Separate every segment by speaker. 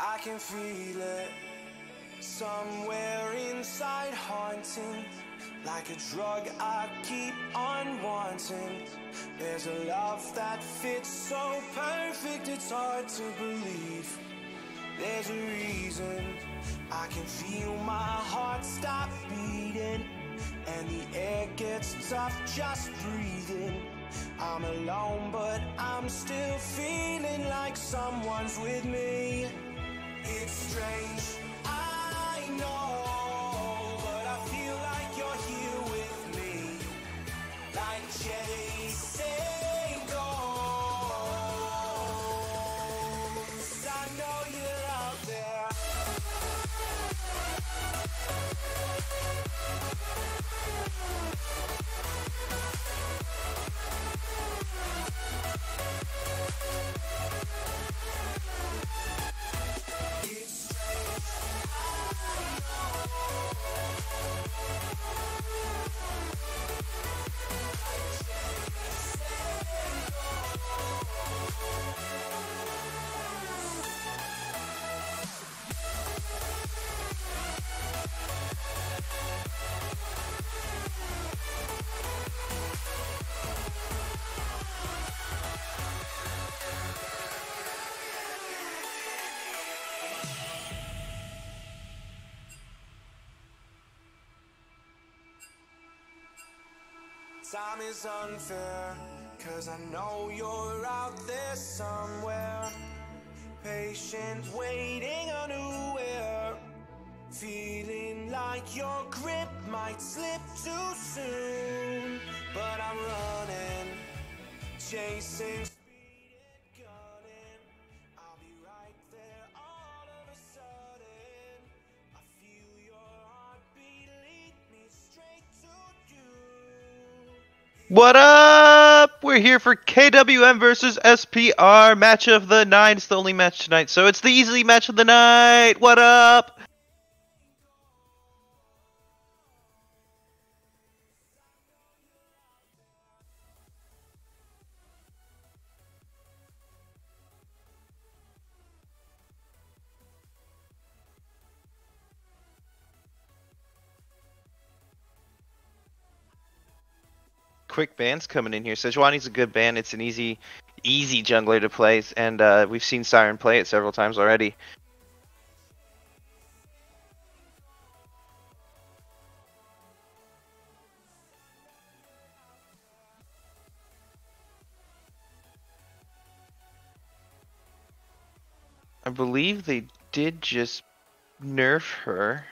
Speaker 1: I can feel it somewhere inside, haunting. Like a drug I keep on wanting. There's a love that fits so perfect, it's hard to believe. There's a reason I can feel my heart stop beating, and the air gets tough just breathing. I'm alone, but I'm still feeling like someone's with me. It's strange, I know, but I feel like you're here with me, like chasing ghosts. I know you're out there. Time is unfair, 'cause I know you're out there somewhere, patient, waiting unaware, feeling like your grip might slip too soon. But I'm running, chasing, speeding, gunning. I'll be right there all of a sudden. I feel your heartbeat lead me straight to you.
Speaker 2: What up? We're here for KWM versus SPR, match of the night. It's the only match tonight, so it's the easy match of the night. What up? Quick bands coming in here. Sejuani's a good band. It's an easy jungler to play, and we've seen Siren play it several times already. I believe they did just nerf her,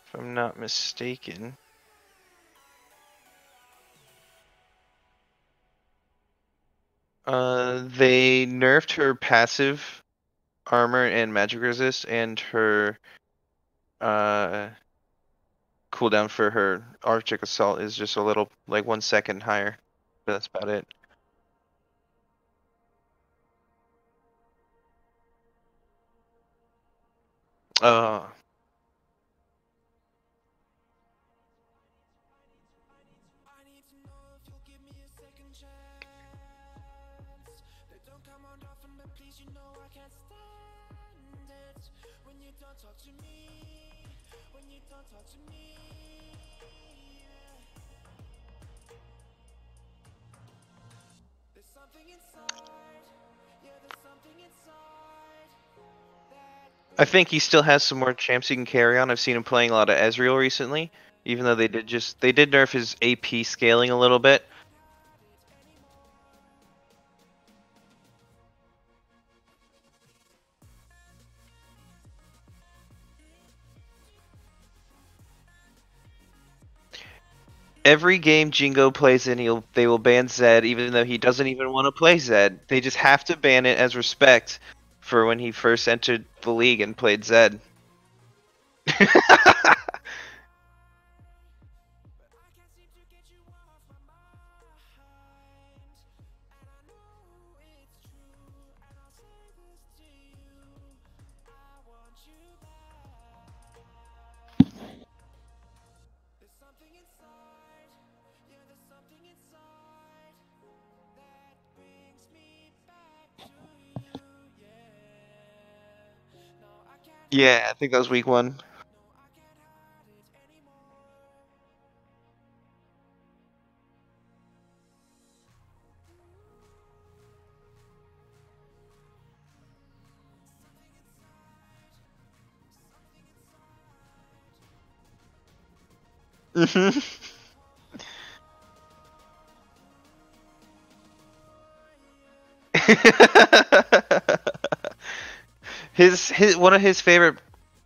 Speaker 2: if I'm not mistaken. They nerfed her passive armor and magic resist, and her cooldown for her Arctic Assault is just a little, like 1 second higher. But that's about it. Uh, I think he still has some more champs he can carry on. I've seen him playing a lot of Ezreal recently, even though they did nerf his AP scaling a little bit. Every game Jingo plays in, they will ban Zed, even though he doesn't even want to play Zed. They just have to ban it as respect for when he first entered the league and played Zed. Yeah, I think that was week 1. Mhm. his one of his favorite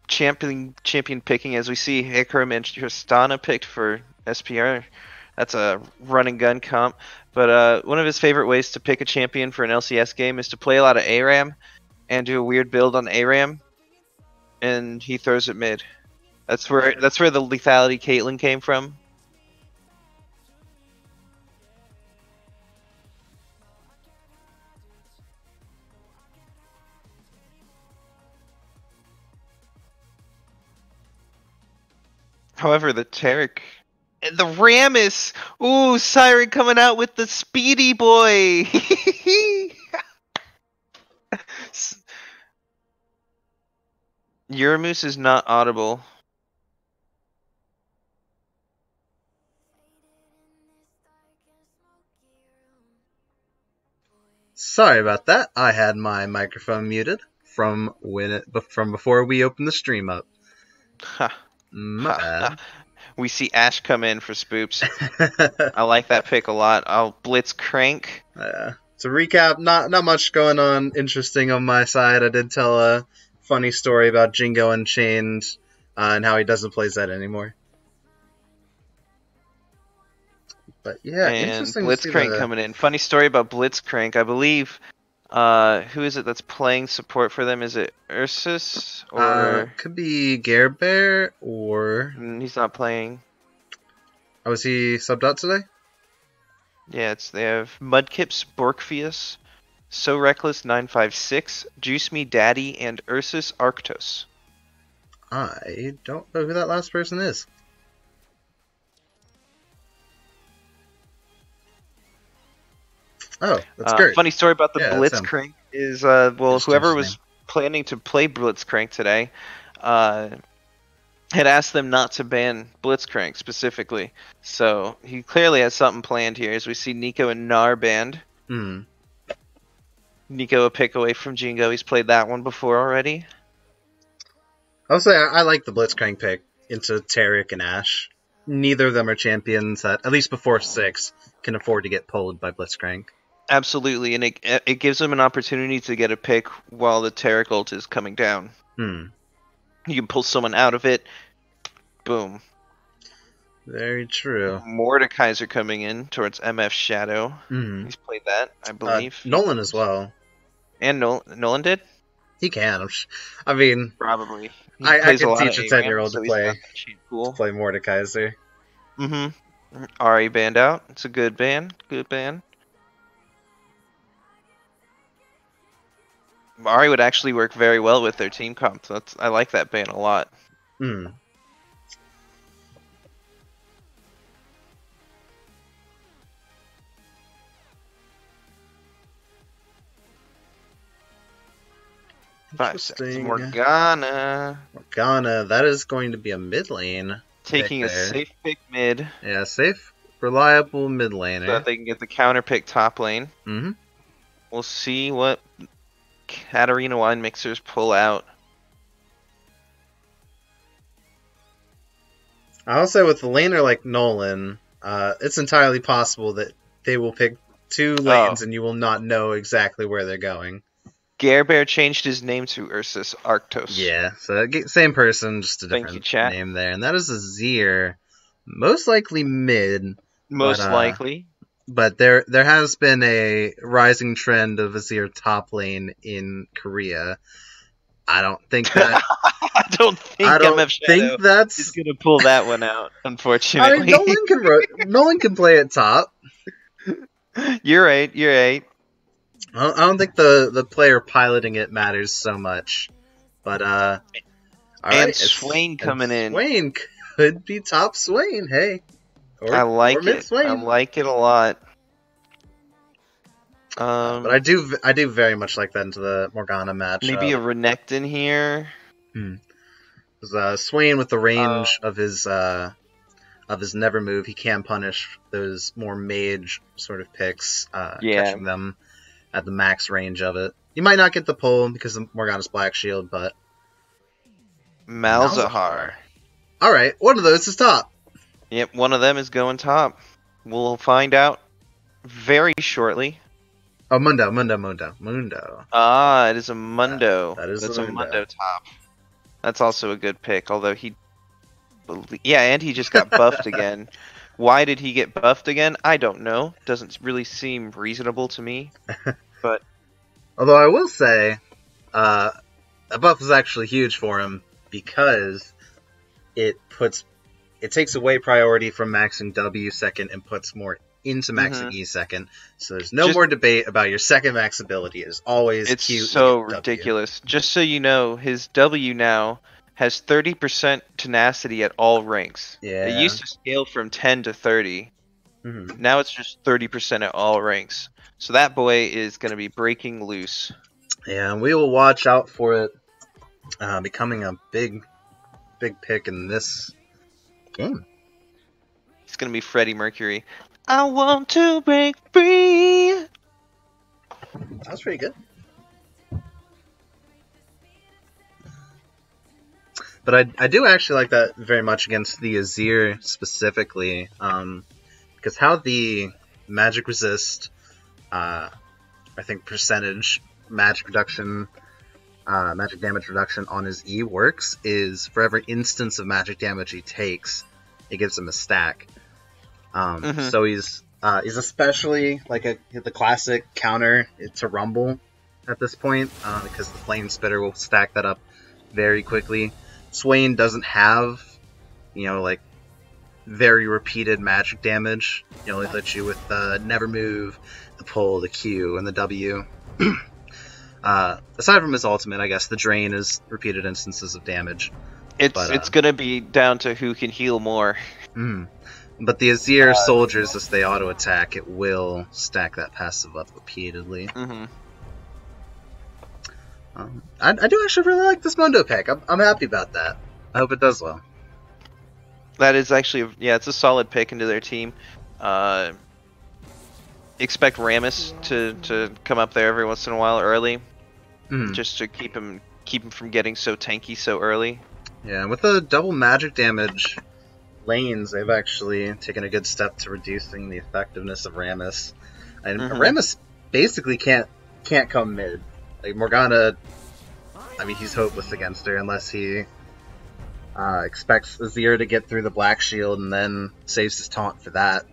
Speaker 2: champion picking, as we see Hikaru and Tristana picked for SPR. That's a run and gun comp. But one of his favorite ways to pick a champion for an LCS game is to play a lot of ARAM and do a weird build on ARAM, and he throws it mid. That's where the lethality Caitlyn came from. However, the Taric, the Rammus, ooh, Siren coming out with the speedy boy. Uramus is not audible.
Speaker 3: Sorry about that. I had my microphone muted from before we opened the stream up.
Speaker 2: Ha,
Speaker 3: My bad.
Speaker 2: We see Ash come in for spoops. I like that pick a lot. I'll blitz crank.
Speaker 3: To recap, not much going on interesting on my side. I did tell a funny story about Jingo Unchained and how he doesn't play Zed anymore. But yeah,
Speaker 2: And
Speaker 3: interesting to see
Speaker 2: Blitzcrank coming in. Funny story about Blitzcrank. I believe, who is it that's playing support for them? Is it Ursus or?
Speaker 3: Could be Bear or.
Speaker 2: He's not playing.
Speaker 3: Oh, was he subbed out today?
Speaker 2: Yeah, they have Mudkips, Borkfius, So Reckless 956, Juice Me Daddy, and Ursus Arctos.
Speaker 3: I don't know who that last person is. Oh, that's great.
Speaker 2: Funny story about the Blitzcrank is, whoever was planning to play Blitzcrank today, had asked them not to ban Blitzcrank specifically. So he clearly has something planned here, as we see Nico and Nar banned. Nico a pick away from Jingo. He's played that one before already.
Speaker 3: I'll say I like the Blitzcrank pick into Taric and Ash. Neither of them are champions that, at least before 6, can afford to get pulled by Blitzcrank.
Speaker 2: Absolutely, and it gives them an opportunity to get a pick while the Taric ult is coming down. You can pull someone out of it. Boom.
Speaker 3: Very true.
Speaker 2: Mordekaiser coming in towards MF Shadow. He's played that, I believe.
Speaker 3: Nolan as well.
Speaker 2: And Nolan did?
Speaker 3: He can. I mean,
Speaker 2: probably.
Speaker 3: I can teach a 10-year-old to play Mordekaiser.
Speaker 2: Ari banned out. It's a good ban. Good ban. Ari would actually work very well with their team comp. I like that ban a lot.
Speaker 3: Interesting.
Speaker 2: Morgana,
Speaker 3: that is going to be a mid lane.
Speaker 2: Taking a safe pick mid.
Speaker 3: Yeah, safe, reliable mid laner.
Speaker 2: So that they can get the counter pick top lane. We'll see what Katarina wine mixers pull out.
Speaker 3: I'll say with the laner like Nolan, it's entirely possible that they will pick 2 lanes and you will not know exactly where they're going.
Speaker 2: Bear changed his name to Ursus Arctos.
Speaker 3: Yeah, so same person, just a different name there. And that is Azir, most likely mid.
Speaker 2: Most likely.
Speaker 3: But there has been a rising trend of Azir top lane in Korea. I don't think that.
Speaker 2: I don't think
Speaker 3: that's
Speaker 2: is gonna pull that one out. Unfortunately,
Speaker 3: I mean, Nolan can play at top.
Speaker 2: You're right.
Speaker 3: I don't think the player piloting it matters so much, but all right,
Speaker 2: Swain coming in.
Speaker 3: Swain could be top Swain. Hey,
Speaker 2: I like it. I like it a lot.
Speaker 3: But I do very much like that into the Morgana match.
Speaker 2: Maybe a Renekton here.
Speaker 3: Because Swain, with the range of his never move, he can punish those more mage sort of picks, catching them at the max range of it. You might not get the pull because of Morgana's Black Shield, but
Speaker 2: Malzahar.
Speaker 3: Alright, one of those is top.
Speaker 2: Yep, one of them is going top. We'll find out very shortly.
Speaker 3: Oh, Mundo.
Speaker 2: Ah, it is a Mundo.
Speaker 3: That's
Speaker 2: a Mundo top. That's also a good pick, although and he just got buffed again. Why did he get buffed again? I don't know. Doesn't really seem reasonable to me. But
Speaker 3: although I will say, a buff is actually huge for him because it takes away priority from maxing W second and puts more into maxing E second. So there's no more debate about your second max ability. It is always
Speaker 2: it's
Speaker 3: cute.
Speaker 2: So ridiculous. Just so you know, his W now has 30% tenacity at all ranks.
Speaker 3: Yeah.
Speaker 2: It used to scale from 10 to 30. Now it's just 30% at all ranks. So that boy is going to be breaking loose.
Speaker 3: Yeah, and we will watch out for it becoming a big pick in this game.
Speaker 2: It's going to be Freddie Mercury. I want to break free.
Speaker 3: That was pretty good. But I do actually like that very much against the Azir specifically, because how the magic resist, I think percentage magic reduction, magic damage reduction on his E works is for every instance of magic damage he takes, it gives him a stack. So he's especially like the classic counter to Rumble at this point, because the Flame Spitter will stack that up very quickly. Swain doesn't have, like very repeated magic damage. He only lets you with the Never Move, the Pull, the Q, and the W. Aside from his ultimate, I guess the Drain is repeated instances of damage.
Speaker 2: It's gonna be down to who can heal more.
Speaker 3: But the Azir soldiers, as they auto attack, it will stack that passive up repeatedly. I do actually really like this Mundo pick. I'm happy about that. I hope it does well.
Speaker 2: That is actually, it's a solid pick into their team. Expect Rammus to come up there every once in a while early, just to keep him from getting so tanky so early.
Speaker 3: Yeah, and with the double magic damage lanes, they've actually taken a good step to reducing the effectiveness of Rammus. And Rammus basically can't come mid. Like Morgana, I mean, he's hopeless against her unless he expects Azir to get through the Black Shield and then saves his taunt for that.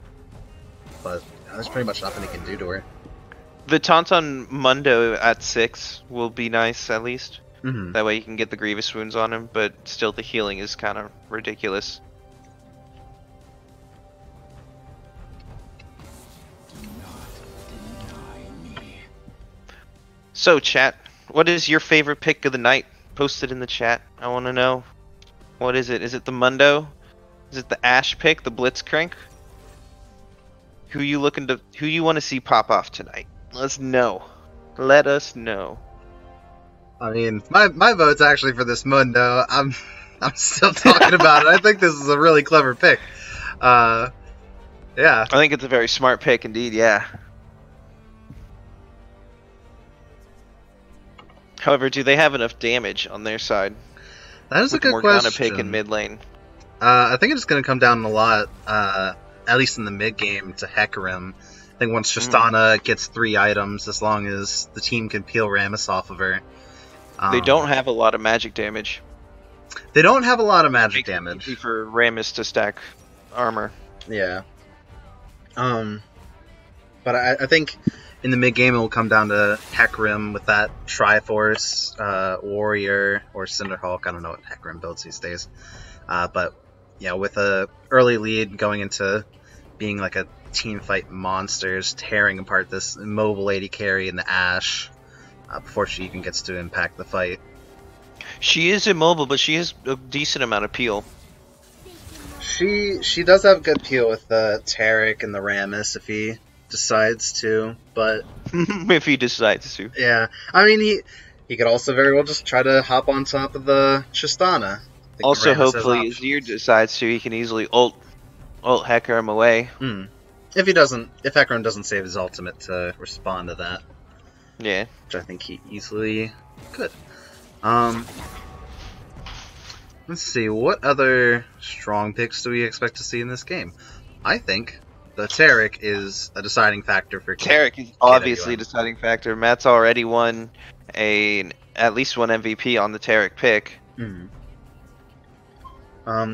Speaker 3: But there's pretty much nothing he can do to her.
Speaker 2: The taunt on Mundo at 6 will be nice, at least. That way you can get the Grievous Wounds on him, but still the healing is kind of ridiculous. So, chat, what is your favorite pick of the night? Post it in the chat. I want to know. What is it? Is it the Mundo? Is it the Ashe pick, the Blitzcrank? Who you want to see pop off tonight? Let us know. Let us know.
Speaker 3: I mean, my vote's actually for this Mundo. I'm still talking about it. I think this is a really clever pick. Yeah.
Speaker 2: I think it's a very smart pick indeed, yeah. However, do they have enough damage on their side?
Speaker 3: That is a good
Speaker 2: Morgana
Speaker 3: question.
Speaker 2: Pick in mid lane.
Speaker 3: I think it's going to come down a lot, at least in the mid game, to Hecarim. I think once Tristana gets 3 items, as long as the team can peel Rammus off of her.
Speaker 2: They don't have a lot of magic damage.
Speaker 3: They don't have a lot of magic damage.
Speaker 2: Easy for Rammus to stack armor.
Speaker 3: Yeah. But I think in the mid game it will come down to Hecarim with that Triforce, Warrior, or Cinderhawk. I don't know what Hecarim builds these days. But yeah, with a early lead going into being like a team fight monsters, tearing apart this immobile AD carry in the Ashe before she even gets to impact the fight.
Speaker 2: She is immobile, but she has a decent amount of peel.
Speaker 3: She does have good peel with the Taric and the Rammus if he decides to, but
Speaker 2: if he decides to.
Speaker 3: Yeah, I mean He could also very well just try to hop on top of the Tristana. I think
Speaker 2: Also,
Speaker 3: Rammus has
Speaker 2: hopefully,
Speaker 3: options.
Speaker 2: Azir decides to. He can easily ult Hecarim away.
Speaker 3: If Hecarim doesn't save his ultimate to respond to that,
Speaker 2: Yeah.
Speaker 3: which I think he easily could. Let's see, what other strong picks do we expect to see in this game? I think the Taric is a deciding factor for
Speaker 2: Taric is obviously a deciding factor. Matt's already won at least one MVP on the Taric pick.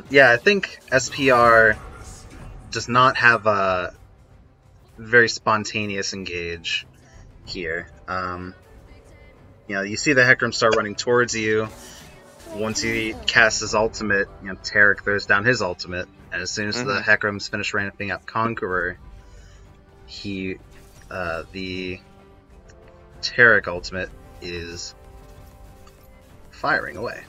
Speaker 3: Yeah, I think SPR does not have a very spontaneous engage here. You see the Hecarim start running towards you. Once he casts his ultimate, Taric throws down his ultimate, and as soon as the Hecarim's finished ramping up Conqueror, the Taric ultimate is firing away.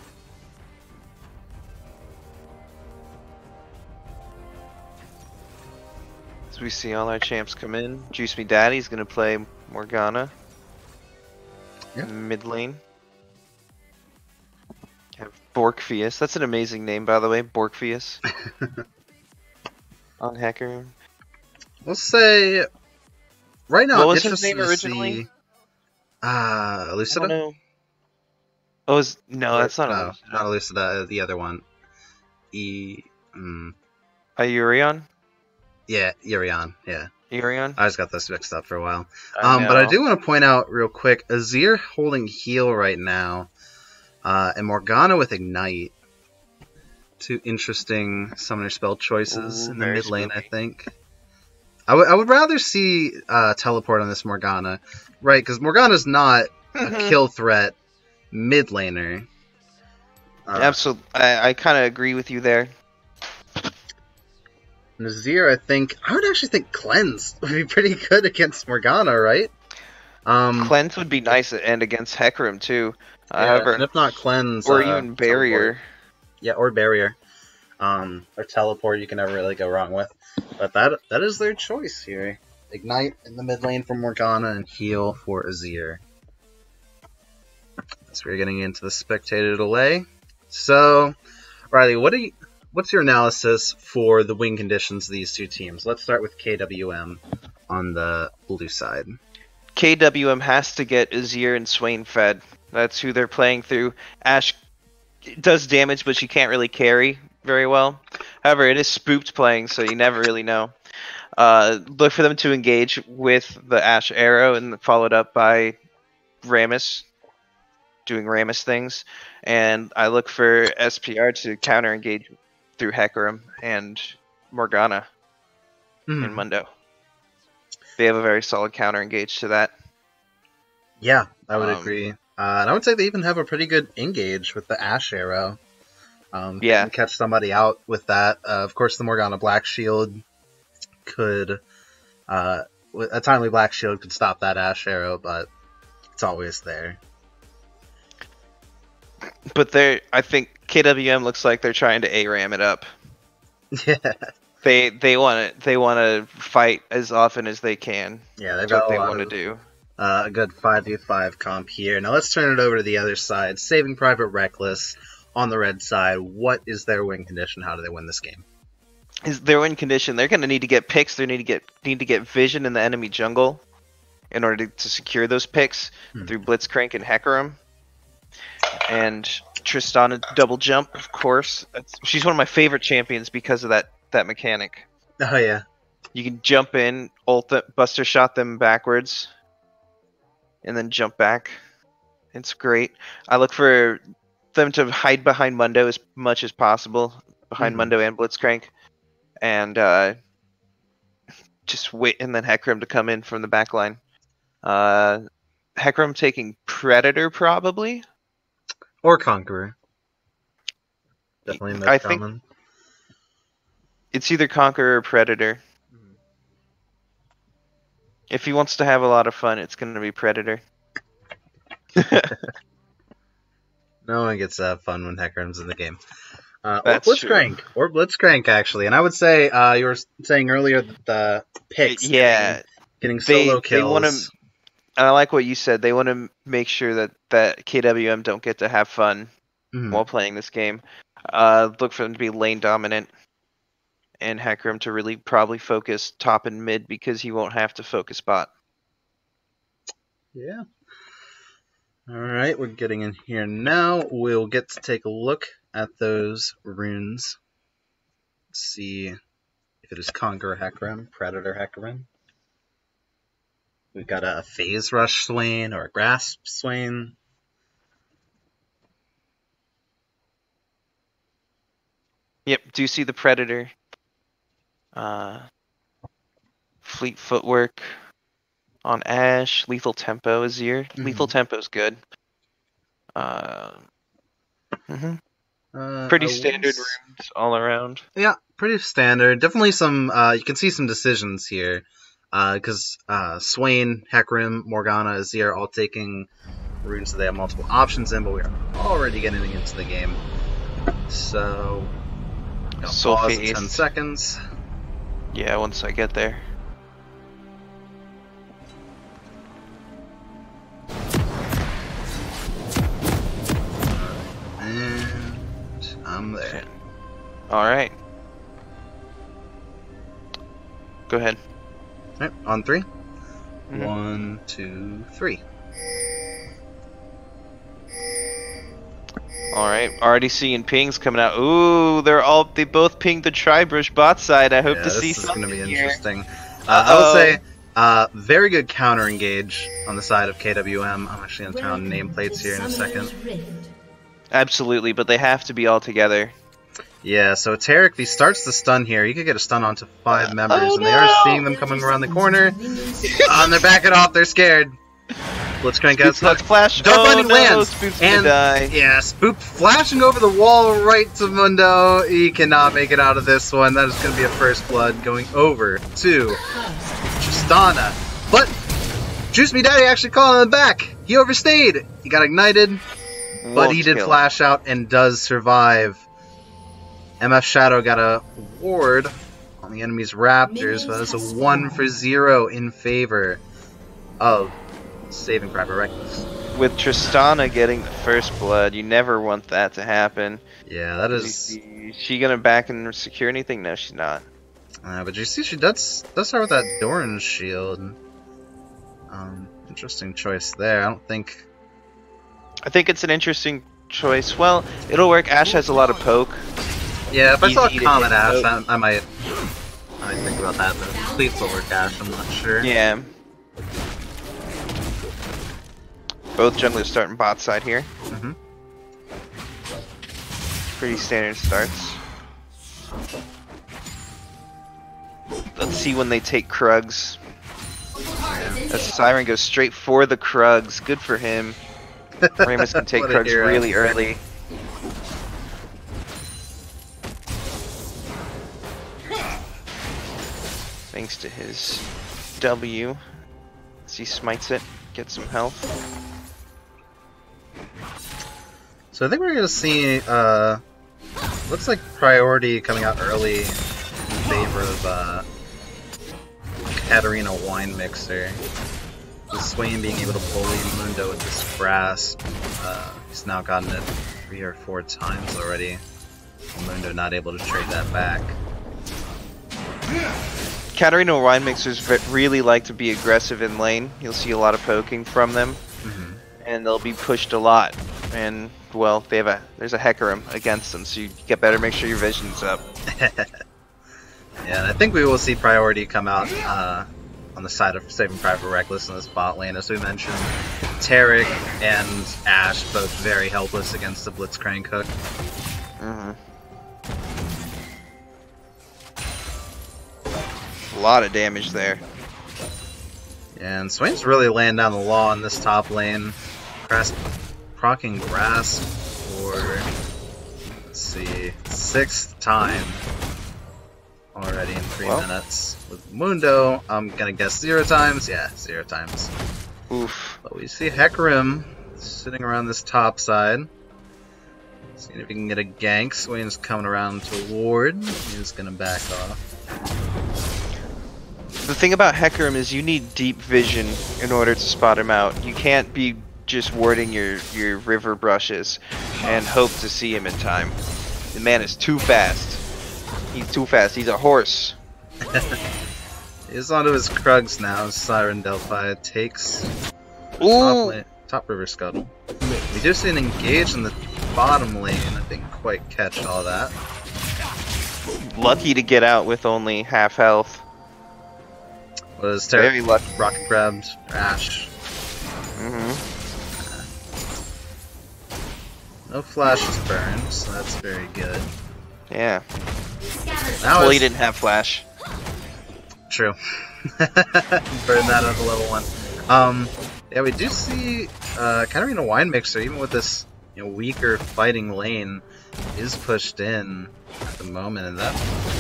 Speaker 2: As we see all our champs come in, Juice Me Daddy's gonna play Morgana.
Speaker 3: Yep.
Speaker 2: Mid lane. Have Borkfius. That's an amazing name, by the way. Borkfius. On Hecarim.
Speaker 3: We'll say right now.
Speaker 2: What was his name originally?
Speaker 3: See, Elucida?
Speaker 2: I don't know. Oh, no, that's not
Speaker 3: no,
Speaker 2: Elucida.
Speaker 3: not Elucida. The other one.
Speaker 2: Ayurion?
Speaker 3: Yeah, Urion. Yeah.
Speaker 2: Urion?
Speaker 3: I just got those mixed up for a while.
Speaker 2: I
Speaker 3: But I do want to point out real quick, Azir holding heal right now, and Morgana with Ignite. Two interesting summoner spell choices in the mid lane, I think. I would rather see teleport on this Morgana, right? Because Morgana's not a kill threat mid laner.
Speaker 2: Absolutely, I kind of agree with you there.
Speaker 3: Azir, I would actually think Cleanse would be pretty good against Morgana, right?
Speaker 2: Cleanse would be nice and against Hecarim too.
Speaker 3: Yeah, and if not Cleanse,
Speaker 2: or even Barrier.
Speaker 3: Teleport. Yeah, or Barrier, or Teleport. You can never really go wrong with. But that is their choice here. Ignite in the mid lane for Morgana and heal for Azir. So we're getting into the spectator delay. So, Riley, what's your analysis for the win conditions of these two teams? Let's start with KWM on the blue side.
Speaker 2: KWM has to get Azir and Swain fed. That's who they're playing through. Ashe does damage, but she can't really carry very well. However, it is spooked playing, so you never really know. Look for them to engage with the Ashe arrow and followed up by Rammus doing Rammus things. And I look for SPR to counter engage through Hecarim and Morgana and Mundo. They have a very solid counter engage to that.
Speaker 3: Yeah, I would agree. And I would say they even have a pretty good engage with the Ashe arrow. Yeah. Can catch somebody out with that. Of course, the Morgana Black Shield could... a timely Black Shield could stop that Ashe arrow, but it's always there.
Speaker 2: But I think KWM looks like they're trying to ARAM it up.
Speaker 3: Yeah.
Speaker 2: They want to fight as often as they can.
Speaker 3: Yeah, they've
Speaker 2: That's
Speaker 3: got
Speaker 2: what they want to do.
Speaker 3: A good 5v5 comp here. Now let's turn it over to the other side. Saving Private Reckless on the red side. What is their win condition? How do they win this game?
Speaker 2: Is their win condition? They're going to need to get picks. They need to get vision in the enemy jungle in order to secure those picks through Blitzcrank and Hecarim. And Tristana double jump, of course. She's one of my favorite champions because of that mechanic.
Speaker 3: Oh yeah.
Speaker 2: You can jump in, ult them, Buster Shot them backwards, and then jump back. It's great. I look for them to hide behind Mundo as much as possible, behind Mundo and Blitzcrank, and just wait, and then Hecarim to come in from the back line. Hecarim taking Predator probably.
Speaker 3: Or Conqueror. Definitely most common.
Speaker 2: Think it's either Conqueror or Predator. If he wants to have a lot of fun, it's going to be Predator.
Speaker 3: No one gets fun when Hecarim's in the game. Or
Speaker 2: Blitzcrank.
Speaker 3: Or Blitzcrank, actually. And I would say, you were saying earlier that the picks getting solo kills.
Speaker 2: And I like what you said. They want to make sure that KWM don't get to have fun while playing this game. Look for them to be lane dominant, and Hecarim to really probably focus top and mid because he won't have to focus bot.
Speaker 3: Yeah. Alright, we're getting in here now. We'll get to take a look at those runes. Let's see if it is Conqueror Hecarim, Predator Hecarim. We've got a Phase Rush Swain or a Grasp Swain.
Speaker 2: Yep, do see the Predator. Fleet Footwork on Ashe. Lethal Tempo is here. Lethal Tempo is good. Pretty standard runes all around.
Speaker 3: Yeah, pretty standard. Definitely some, you can see some decisions here. Because Swain, Hecarim, Morgana, Azir all taking runes that they have multiple options in, but we are already getting into the game. So, pause in 10 seconds.
Speaker 2: Yeah, once I get there.
Speaker 3: And I'm there.
Speaker 2: Alright. Go ahead.
Speaker 3: Alright, on 3. 1, 2, 3.
Speaker 2: Alright, already seeing pings coming out. Ooh, they both pinged the Tribrush bot side. I hope to see something.
Speaker 3: This is going to be
Speaker 2: here.
Speaker 3: interesting. I would say very good counter engage on the side of KWM. I'm actually going to turn on nameplates here in a second.
Speaker 2: Absolutely, but they have to be all together.
Speaker 3: Yeah, so Tarek, if he starts the stun here, he could get a stun onto 5 members, and they are seeing them coming around the corner. And they're backing off, they're scared. Blitzcrank gets hooked.
Speaker 2: Flash.
Speaker 3: Dark Lightning lands!
Speaker 2: Spoop's
Speaker 3: And
Speaker 2: die.
Speaker 3: yeah, Spoop flashing over the wall right to Mundo. He cannot make it out of this one. That is going to be a first blood going over to Tristana. But Juice Me Daddy actually calling him back. He overstayed. He got ignited, but he did flash out and does survive. MF Shadow got a ward on the enemy's Raptors, but that's a 1-for-0 in favor of Saving Private Reckless.
Speaker 2: With Tristana getting the first blood, you never want that to happen.
Speaker 3: Yeah, that is...
Speaker 2: Is she gonna back and secure anything? No, she's not.
Speaker 3: But you see, she does start with that Doran's shield. Interesting choice there. I think
Speaker 2: it's an interesting choice. Well, it'll work. Ashe has a lot of poke.
Speaker 3: Yeah, if I saw a
Speaker 2: Easy to
Speaker 3: Comet
Speaker 2: hit
Speaker 3: Ashe,
Speaker 2: poke.
Speaker 3: I might think about that, but Fleet Footwork Ashe, I'm not sure.
Speaker 2: Yeah. Both junglers starting bot side here. Pretty standard starts. Let's see when they take Krugs. That Siren goes straight for the Krugs. Good for him. Ramus can take Krugs really early. Thanks to his W. As he smites it, gets some health.
Speaker 3: So I think we're going to see, looks like priority coming out early in favor of Katarina Wine Mixer. With Swain being able to bully Mundo with this grasp. He's now gotten it 3 or 4 times already. Mundo not able to trade that back.
Speaker 2: Katarina Wine Mixers really like to be aggressive in lane. You'll see a lot of poking from them. And they'll be pushed a lot. And, well, there's a Hecarim against them, so you better make sure your vision's up.
Speaker 3: Yeah, and I think we will see priority come out on the side of Saving Private Reckless in this bot lane, as we mentioned. Tarek and Ashe both very helpless against the Blitzcrank hook.
Speaker 2: A lot of damage there.
Speaker 3: Yeah, and Swain's really laying down the law in this top lane. Procking Grasp for, let's see, 6th time already in 3 minutes. With Mundo, I'm gonna guess 0 times. Yeah, 0 times.
Speaker 2: Oof.
Speaker 3: But we see Hecarim sitting around this top side. Seeing if he can get a gank. Swain's coming around to ward. He's gonna back off.
Speaker 2: The thing about Hecarim is you need deep vision in order to spot him out. You can't be just warding your river brushes and hope to see him in time. The man is too fast. He's too fast. He's a horse.
Speaker 3: He's onto his Krugs now. Siren Delphi takes top river scuttle. We do see an engage in the bottom lane. I didn't quite catch all that.
Speaker 2: Lucky to get out with only half health.
Speaker 3: Was
Speaker 2: Very lucky.
Speaker 3: Rocket grabbed Ash. No flashes burned, so that's very good.
Speaker 2: Yeah.
Speaker 3: Now
Speaker 2: Well, he didn't have flash.
Speaker 3: True. Burn that on the level 1. Yeah, we do see Katarina Wine Mixer, even with this weaker fighting lane, is pushed in at the moment, and that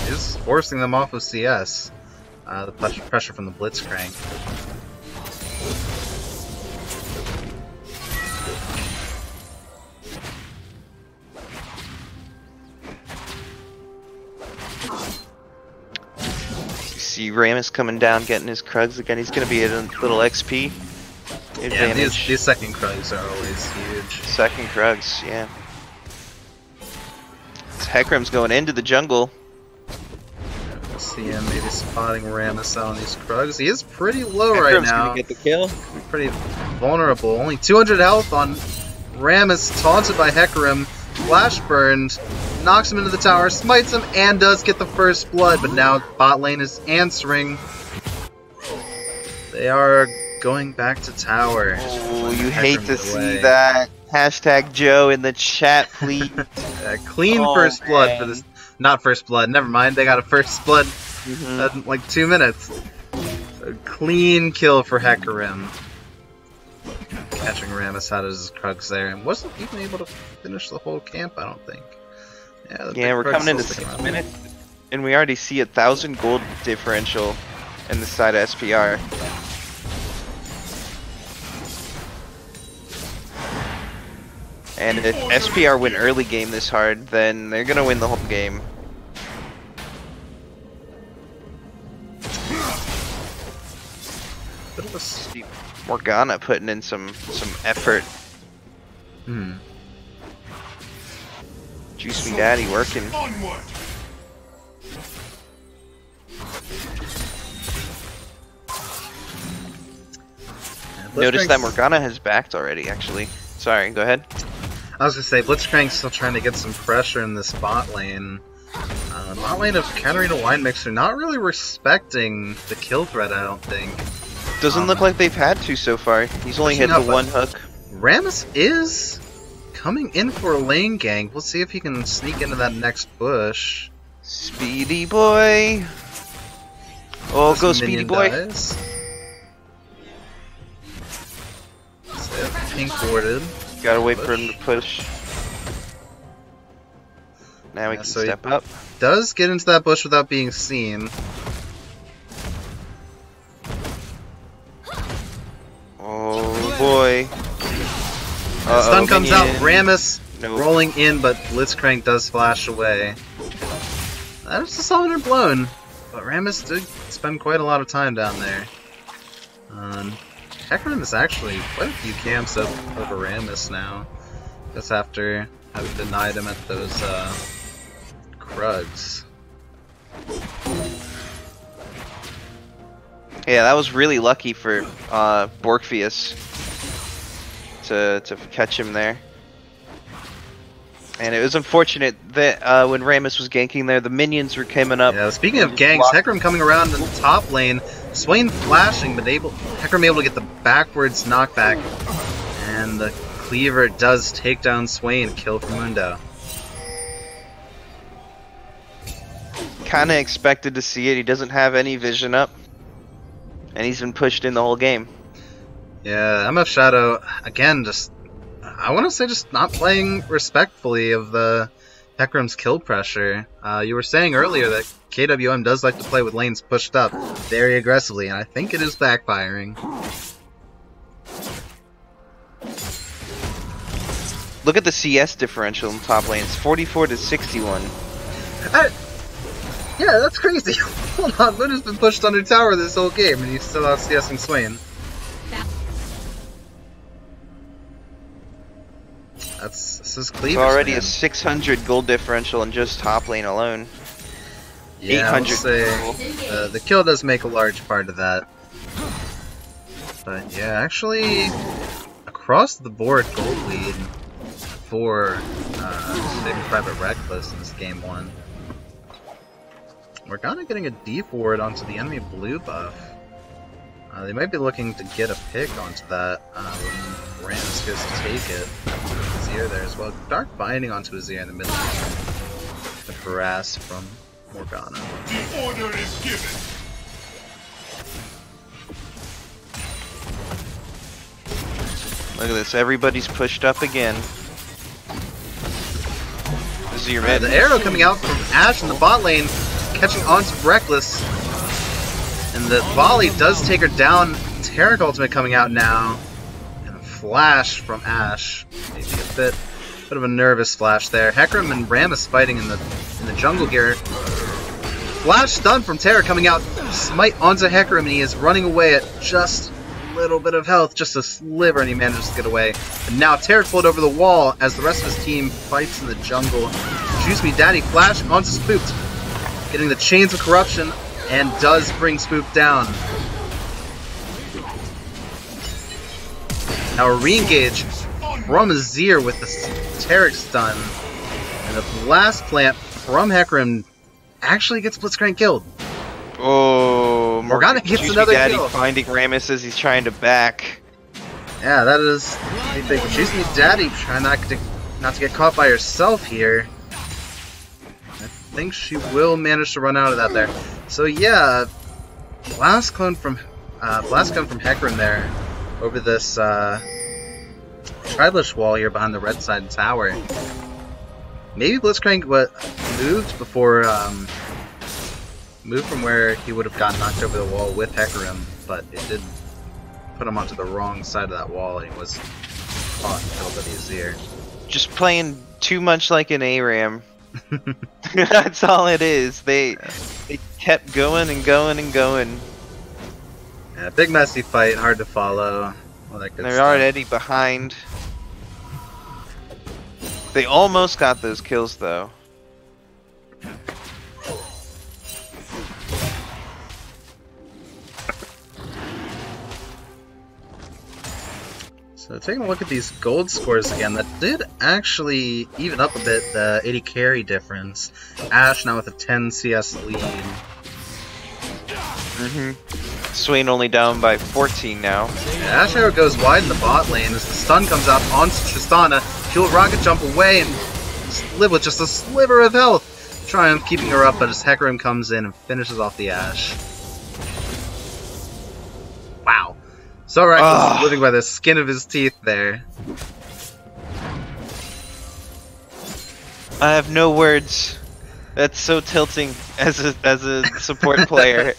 Speaker 3: is forcing them off of CS. The pressure from the Blitzcrank.
Speaker 2: You see Ramus coming down, getting his Krugs again. He's going to be at a little XP advantage.
Speaker 3: Yeah, these second Krugs are always huge.
Speaker 2: Second Krugs, yeah. Hecarim's going into the jungle.
Speaker 3: See him maybe spotting Ramus out on these Krugs. He is pretty low
Speaker 2: Hecarim's
Speaker 3: right now.
Speaker 2: Gonna get the kill.
Speaker 3: Pretty vulnerable. Only 200 health on Ramus, taunted by Hecarim. Flash burned, knocks him into the tower, smites him, and does get the first blood. But now bot lane is answering. They are going back to tower.
Speaker 2: Oh, you hate to see that. Hashtag Joe in the chat, please.
Speaker 3: Clean first blood for this. Not first blood, never mind. They got a first blood in like 2 minutes. So clean kill for Hecarim. Catching Ramus out of his Krugs there, and wasn't even able to finish the whole camp, I don't think.
Speaker 2: Yeah, we're coming into 6 minutes, and we already see 1,000 gold differential in the side of SPR. And if SPR win early game this hard, then they're gonna win the whole game. Morgana putting in some effort. Juice Me Daddy working. Notice that Morgana has backed already, actually. Sorry, go ahead.
Speaker 3: I was gonna say, Blitzcrank's still trying to get some pressure in this bot lane. Bot lane of Katarina Wine Mixer not really respecting the kill threat, I don't think.
Speaker 2: Doesn't look like they've had to so far. He's only hit the one hook.
Speaker 3: Ramus is coming in for a lane gank. We'll see if he can sneak into that next bush.
Speaker 2: Speedy boy! Oh, go Speedy boy!
Speaker 3: Dies. Pink warded.
Speaker 2: Gotta wait for him to push. Now we can step up.
Speaker 3: Does get into that bush without being seen.
Speaker 2: Oh boy.
Speaker 3: Stun comes out, Ramus rolling in, but Blitzcrank does flash away. That was a solid blown, but Ramus did spend quite a lot of time down there. Hecarim is actually quite a few camps over Ramus now. Just after having denied him at those Krugs.
Speaker 2: Yeah, that was really lucky for Borkfius to catch him there. And it was unfortunate that when Ramus was ganking there, the minions were coming up.
Speaker 3: Yeah, speaking of ganks, Hecarim coming around in the top lane, Swain flashing, but Hecarim able to get the backwards knockback. And the Cleaver does take down Swain, kill for Mundo.
Speaker 2: Kinda expected to see it, he doesn't have any vision up. And he's been pushed in the whole game.
Speaker 3: Yeah, MF Shadow, again, I want to say just not playing respectfully of the Hecarim's kill pressure. You were saying earlier that KWM does like to play with lanes pushed up very aggressively, and I think it is backfiring.
Speaker 2: Look at the CS differential in top lanes, 44 to 61.
Speaker 3: Yeah, that's crazy. Hold on, Luna's been pushed under tower this whole game, and he's still out CSing Swain. This is Cleavers.
Speaker 2: It's already
Speaker 3: man.
Speaker 2: a 600 gold differential in just top lane alone.
Speaker 3: Yeah,
Speaker 2: 800
Speaker 3: I'll say the kill does make a large part of that. But yeah, actually, across the board gold lead for Saving Private Reckless in this game 1. Morgana getting a deep ward onto the enemy blue buff. They might be looking to get a pick onto that when Rams goes to take it. Azir there as well. Dark Binding onto Azir in the middle. The harass from Morgana.
Speaker 4: The order is given.
Speaker 2: Look at this, everybody's pushed up again. Azir mid.
Speaker 3: The arrow coming out from Ashe in the bot lane, catching onto Reckless. And the volley does take her down. Taric ultimate coming out now. And a flash from Ashe. Maybe a bit of a nervous flash there. Hecarim and Rammus fighting in the jungle gear. Flash stun from Taric coming out. Smite onto Hecarim, and he is running away at just a little bit of health, just a sliver, and he manages to get away. And now Taric pulled over the wall as the rest of his team fights in the jungle. Juice Me Daddy flash onto Spooked, getting the Chains of Corruption, and does bring Spook down. Now a re-engage from Azir with the Taric stun, and the Blast Plant from Hecarim actually gets Blitzcrank killed.
Speaker 2: Oh,
Speaker 3: Morgana gets
Speaker 2: Juice Me
Speaker 3: another
Speaker 2: Daddy
Speaker 3: kill.
Speaker 2: finding Rammus as he's trying to back.
Speaker 3: Yeah, that is pretty big. Juice Me Daddy trying not to get caught by herself here. I think she will manage to run out of that there. So yeah, Blast Cone from Hecarim there over this Tribalish wall here behind the red side tower. Maybe Blitzcrank moved before moved from where he would have gotten knocked over the wall with Hecarim, but it did put him onto the wrong side of that wall, and he was caught and killed by the Azir.
Speaker 2: Just playing too much like an ARAM. That's all it is. They kept going and going and going.
Speaker 3: Yeah, big messy fight, hard to follow. All that good
Speaker 2: They're
Speaker 3: stuff.
Speaker 2: already behind. They almost got those kills though.
Speaker 3: So taking a look at these gold scores again, that did actually even up a bit the 80 carry difference. Ashe now with a 10 CS lead.
Speaker 2: Swain only down by 14 now.
Speaker 3: Yeah, Ashe arrow goes wide in the bot lane as the stun comes out onto Tristana. She'll rocket jump away and live with just a sliver of health. Trying keeping her up, but as Hecarim comes in and finishes off the Ashe. Wow. So Reckless is living by the skin of his teeth there.
Speaker 2: I have no words. That's so tilting as a support player.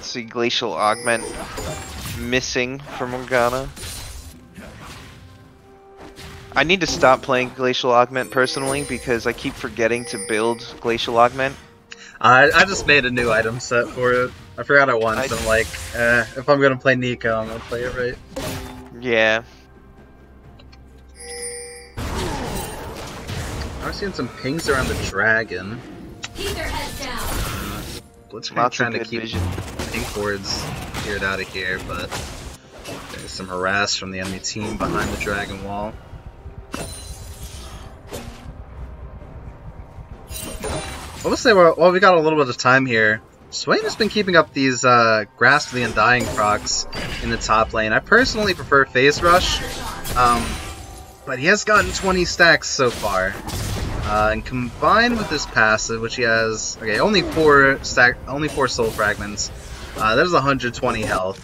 Speaker 2: See Glacial Augment missing from Morgana. I need to stop playing Glacial Augment personally because I keep forgetting to build Glacial Augment.
Speaker 3: I just made a new item set for it. I forgot it once, and I'm like, if I'm gonna play Nico, I'm gonna play it right.
Speaker 2: Yeah.
Speaker 3: I've seen some pings around the dragon. Blitzcrank
Speaker 2: Lots
Speaker 3: trying
Speaker 2: of
Speaker 3: to
Speaker 2: good
Speaker 3: keep
Speaker 2: vision.
Speaker 3: pink wards cleared out of here, but there's some harass from the enemy team behind the dragon wall. I will say, while we got a little bit of time here, Swain has been keeping up these Grasp of the Undying procs in the top lane. I personally prefer Phase Rush, but he has gotten 20 stacks so far. And combined with this passive, which he has, okay, only 4 soul fragments, there's 120 health.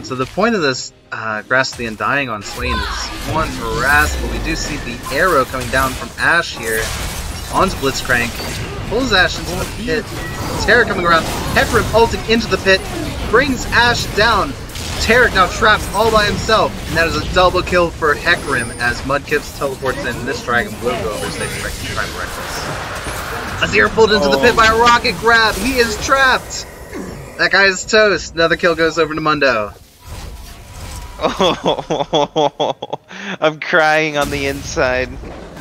Speaker 3: So the point of this Grasp of the Undying on Swain is one, harass, but we do see the arrow coming down from Ashe here onto Blitzcrank, pulls Ashe into the pit. Terror coming around, Hecarim ulting into the pit, brings Ashe down. Tarek now trapped all by himself, and that is a double kill for Hecarim as Mudkips teleports in. This dragon will go over Satan Strike to try to Reckless. Azir pulled into the pit by a rocket grab. He is trapped. That guy is toast. Another kill goes over to Mundo.
Speaker 2: Oh, I'm crying on the inside.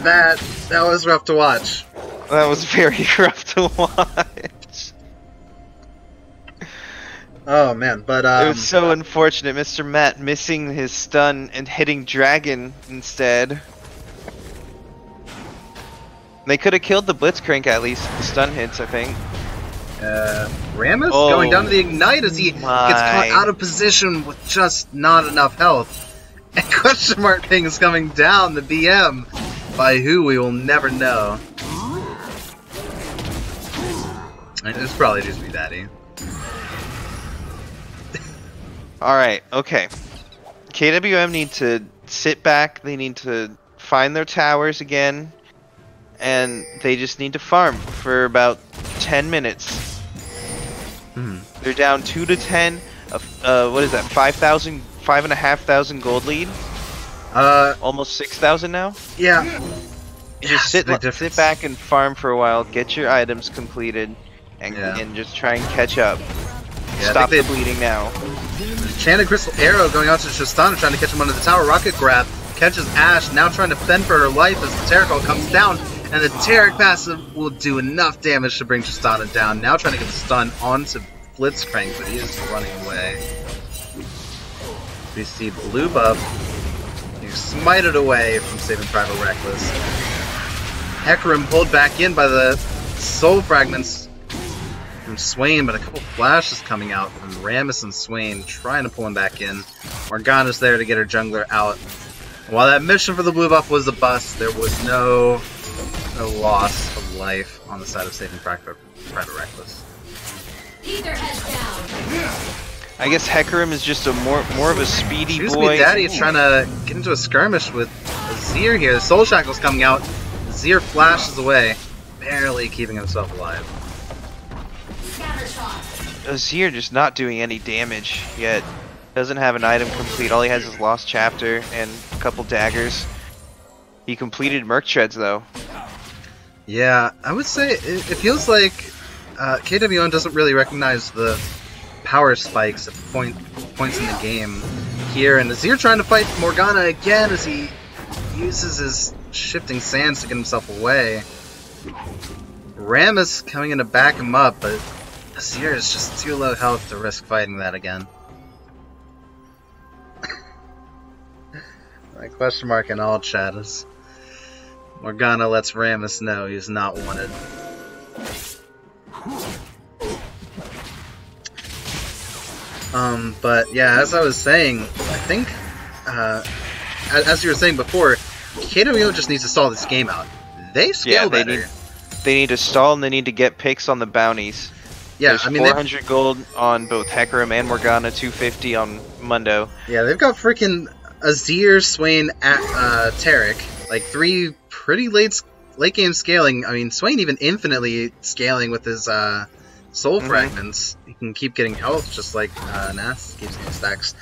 Speaker 3: That was rough to watch.
Speaker 2: That was very rough to watch.
Speaker 3: Oh man, but
Speaker 2: it was so unfortunate, Mr. Matt missing his stun and hitting Dragon instead. They could have killed the Blitzcrank at least, the stun hits, I think.
Speaker 3: Rammus going down to the Ignite as he gets caught out of position with just not enough health. And question mark thing is coming down the BM by who we will never know. And it's probably just me, Daddy.
Speaker 2: Alright, okay. KWM need to sit back, they need to find their towers again, and they just need to farm for about 10 minutes. They're down 2 to 10. What is that? 5,500 gold lead. Almost 6,000 now.
Speaker 3: Yeah.
Speaker 2: You just sit back and farm for a while, get your items completed, and just try and catch up.
Speaker 3: Yeah,
Speaker 2: Stop the bleeding now.
Speaker 3: Enchanted Crystal Arrow going out to Tristana, trying to catch him under the tower. Rocket grab catches Ashe, now trying to fend for her life as the Tarek all comes down. And the Tarek passive will do enough damage to bring Tristana down. Now trying to get the stun onto Blitzcrank, but he is running away. We see blue buff. You smite it away from saving Private Reckless. Hecarim pulled back in by the soul fragments from Swain, but a couple flashes coming out from Rammus and Swain trying to pull him back in. Morgana's there to get her jungler out. While that mission for the blue buff was a bust, there was no loss of life on the side of saving Private Reckless.
Speaker 2: I guess Hecarim is just a more of a speedy
Speaker 3: Excuse
Speaker 2: boy.
Speaker 3: Me, Daddy is trying to get into a skirmish with Azir here. The Soul Shackle's coming out. Azir flashes away, barely keeping himself alive.
Speaker 2: Azir just not doing any damage yet. Doesn't have an item complete. All he has is Lost Chapter and a couple daggers. He completed Merc Treads though.
Speaker 3: Yeah, I would say it feels like KWM doesn't really recognize the power spikes at points in the game here, and Azir trying to fight Morgana again as he uses his shifting sands to get himself away. Rammus coming in to back him up, but Azir is just too low health to risk fighting that again. My question mark in all chat is Morgana lets Rammus know he's not wanted. But yeah, as I was saying, I think, as you were saying before, KWM just needs to stall this game out. They scale better.
Speaker 2: They need to stall and they need to get picks on the bounties.
Speaker 3: Yeah,
Speaker 2: there's
Speaker 3: I mean,
Speaker 2: 400 gold on both Hecarim and Morgana, 250 on Mundo.
Speaker 3: Yeah, they've got freaking Azir, Swain, Tarek, like 3 pretty late game scaling. I mean, Swain even infinitely scaling with his soul fragments. He can keep getting health just like Nath keeps getting stacks.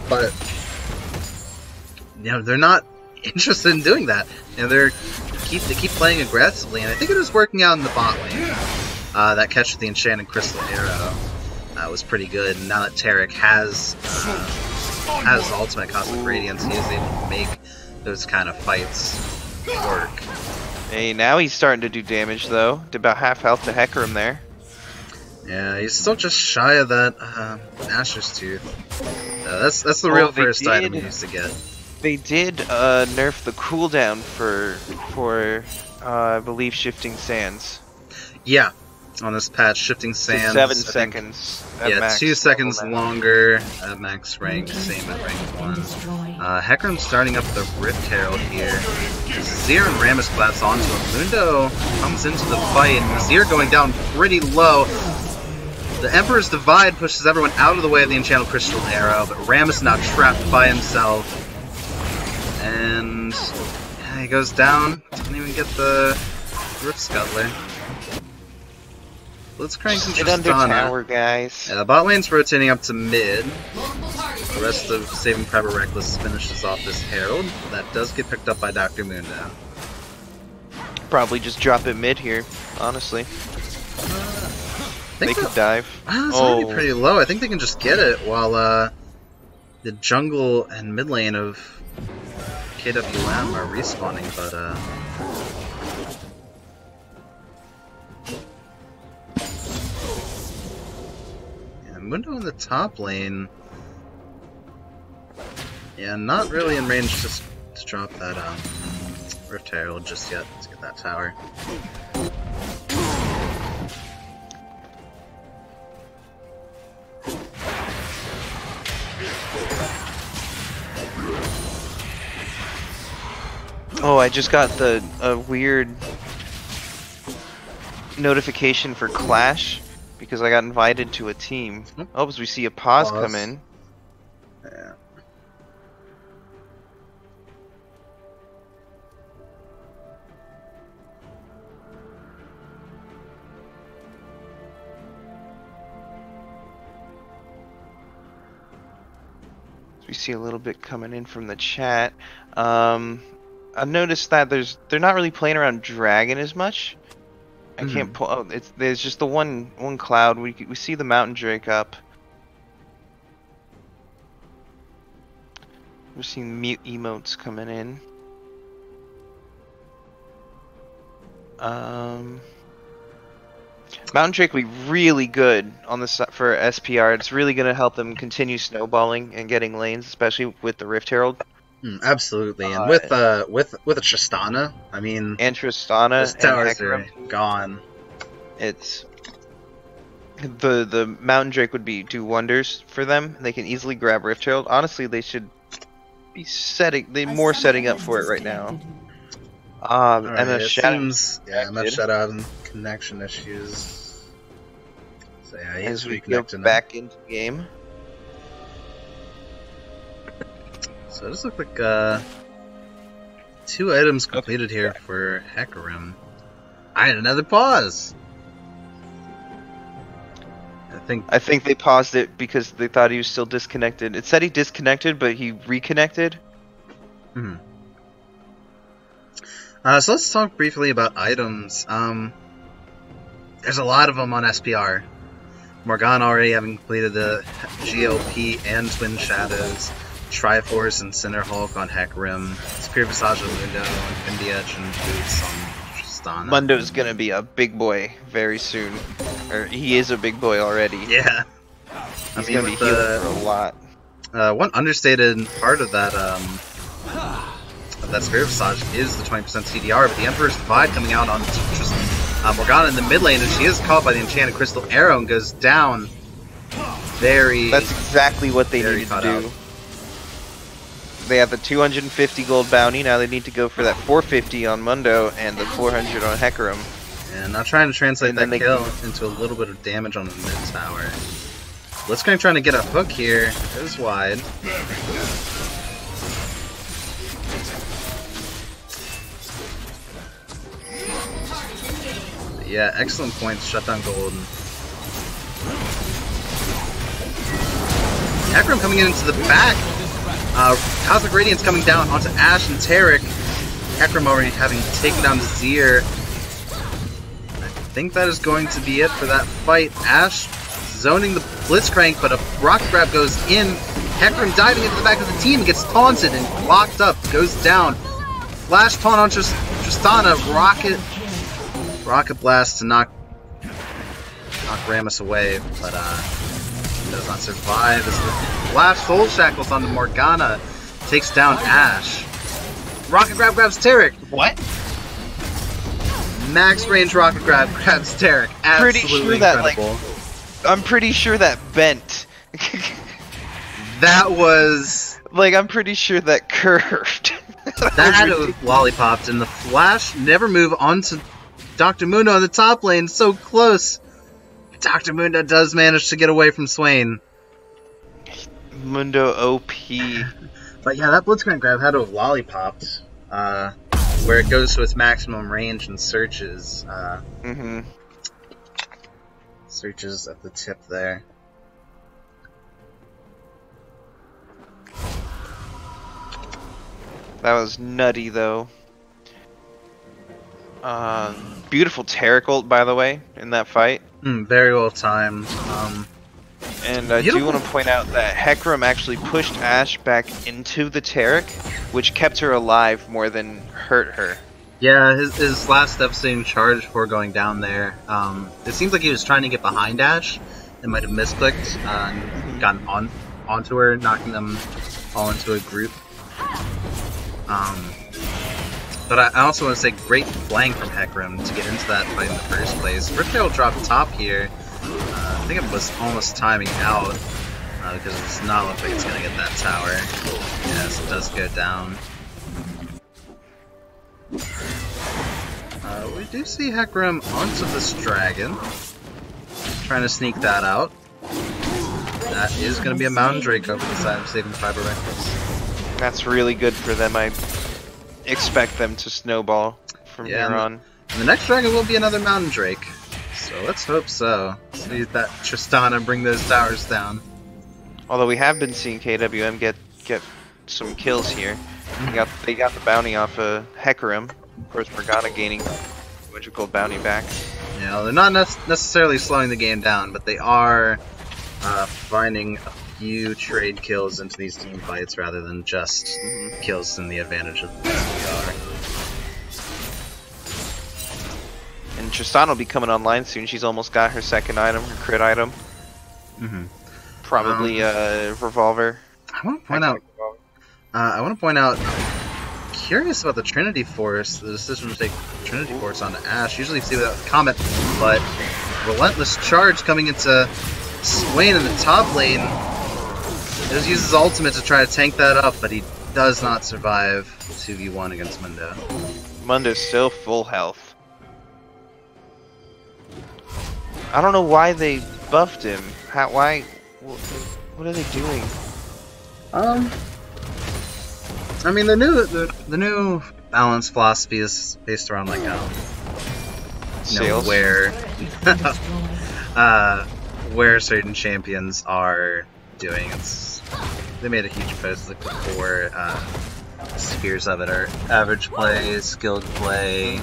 Speaker 3: But you know, they're not interested in doing that. You know, they keep playing aggressively, and I think it was working out in the bot lane. That catch with the Enchanted Crystal Arrow was pretty good. And now that Tarek has ultimate Cosmic Radiance, he is able to make those kind of fights work.
Speaker 2: Hey, now he's starting to do damage though. Did about half health to Hecarim there.
Speaker 3: Yeah, he's still just shy of that Asher's Tooth. That's the real first item he used to get.
Speaker 2: They did nerf the cooldown for I believe Shifting Sands.
Speaker 3: Yeah, on this patch, Shifting Sands.
Speaker 2: 7 seconds.
Speaker 3: Yeah, max 2 seconds longer at max rank, same at rank 1. Hecarim starting up the Rift Herald here. Azir and Rammus claps onto him. Mundo comes into the fight. Azir going down pretty low. The Emperor's Divide pushes everyone out of the way of the Enchanted Crystal Arrow, but Rammus now trapped by himself. And yeah, he goes down. Doesn't even get the Rift Scuttler. Blitzcrank and
Speaker 2: Get under
Speaker 3: Tristana.
Speaker 2: tower, guys.
Speaker 3: Yeah, the bot lane's rotating up to mid. The rest of Saving Private Reckless finishes off this Herald. That does get picked up by Dr. Mundo.
Speaker 2: Probably just drop it mid here, honestly. They could dive.
Speaker 3: It's already pretty low. I think they can just get it while the jungle and mid lane of KWM are respawning, but yeah, Mundo in the top lane. Yeah, not really in range to drop that Rift Herald just yet. Let's get that tower.
Speaker 2: Oh, I just got a weird notification for Clash because I got invited to a team. Oh, as we see a pause come in.
Speaker 3: Yeah.
Speaker 2: We see a little bit coming in from the chat. I've noticed that they're not really playing around Dragon as much. I can't pull. Oh, there's just the one cloud. We see the Mountain Drake up. We're seeing mute emotes coming in. Mountain Drake will be really good on the for SPR. It's really going to help them continue snowballing and getting lanes, especially with the Rift Herald.
Speaker 3: Absolutely, and with a Tristana, I mean,
Speaker 2: and Tristana,
Speaker 3: those towers are gone.
Speaker 2: It's the Mountain Drake would do wonders for them. They can easily grab Rift Herald. Honestly, they should be setting up for it right now.
Speaker 3: Right,
Speaker 2: and the Shadow.
Speaker 3: Yeah, I'm not Shadow having connection issues. So yeah, he's
Speaker 2: as we go back into the game.
Speaker 3: So it just looked like 2 items completed here for Hecarim. I had another pause. I think they paused it because they thought he was still disconnected. It said he disconnected, but he reconnected. So let's talk briefly about items. There's a lot of them on SPR. Morgana already having completed the GLP and Twin Shadows. Triforce and Cinderhulk on Hecarim. Spear Visage on Mundo, and Indy Edge and Boots on Tristana. Mundo's gonna be a big boy very soon. Or he is a big boy already. Yeah. He's gonna be healing for a lot. One understated part of that Spear Visage is the 20% CDR, but the Emperor's Divide coming out on Morgana in the mid lane, and she is caught by the Enchanted Crystal Arrow and goes down. That's exactly what they needed to do. They have the 250 gold bounty, now they need to go for that 450 on Mundo and the 400 on Hecarim. And not trying to translate that kill into a little bit of damage on the mid tower. Blitzcrank trying to get a hook here. It was wide. But yeah, excellent points. Shut down gold. Hecarim coming into the back. Cosmic Radiance coming down onto Ashe and Taric. Hecarim already having taken down the Zir. I think that is going to be it for that fight. Ashe zoning the Blitzcrank, but a rocket grab goes in. Hecarim diving into the back of the team, gets taunted and locked up, goes down. Flash taunt on Tristana. Rocket blast to knock Rammus away, but does not survive as the Flash Soul Shackles onto Morgana, takes down Ashe. Rocket grab grabs Taric. What? Max range rocket grab grabs Taric. Absolutely incredible. I'm pretty sure that bent. That was I'm pretty sure that curved. That lollipopped, and the Flash never move onto Dr. Mundo on the top lane. So close. Dr. Mundo does manage to get away from Swain. Mundo OP. But yeah, that Blitzcrank grab had to have lollipopped. Where it goes to its maximum range and searches. Searches at the tip there.
Speaker 2: That was nutty, though. Beautiful Taric ult, by the way, in that fight.
Speaker 3: Very well timed.
Speaker 2: And I do want to point out that Hecarim actually pushed Ashe back into the Taric, which kept her alive more than hurt her.
Speaker 3: Yeah, his last devastating charge before going down there, it seems like he was trying to get behind Ashe and might have misclicked and gotten onto her, knocking them all into a group. But I also want to say great flank from Hecarim to get into that fight in the first place. Riptail dropped top here. I think it was almost timing out because it does not look like it's going to get that tower. Yes, it does go down. We do see Hecarim onto this dragon. Trying to sneak that out. That is going to be a Mountain Drake over the side of Saving Fiber Reckless.
Speaker 2: That's really good for them. I expect them to snowball from here on.
Speaker 3: And the next dragon will be another Mountain Drake. So let's hope so. See that Tristana bring those towers down.
Speaker 2: Although we have been seeing KWM get some kills here. They got the bounty off of Hecarim. Of course, Morgana gaining Winter Gold bounty back.
Speaker 3: Yeah, they're not necessarily slowing the game down, but they are finding a few trade kills into these team fights rather than just kills in the advantage of the SPR.
Speaker 2: And Tristana will be coming online soon. She's almost got her second item, her crit item. Probably a revolver.
Speaker 3: I want to point out. Curious about the Trinity Force. The decision to take Trinity Force onto Ashe. Usually you see that with Comet, but relentless charge coming into Swain in the top lane. He does use his ultimate to try to tank that up, but he does not survive 2v1 against Mundo.
Speaker 2: Mundo's still full health. I don't know why they buffed him. Why? What are they doing?
Speaker 3: I mean, the new balance philosophy is based around like
Speaker 2: sales,
Speaker 3: where certain champions are doing. They made a huge post like before. Spheres of it are average play, skilled play,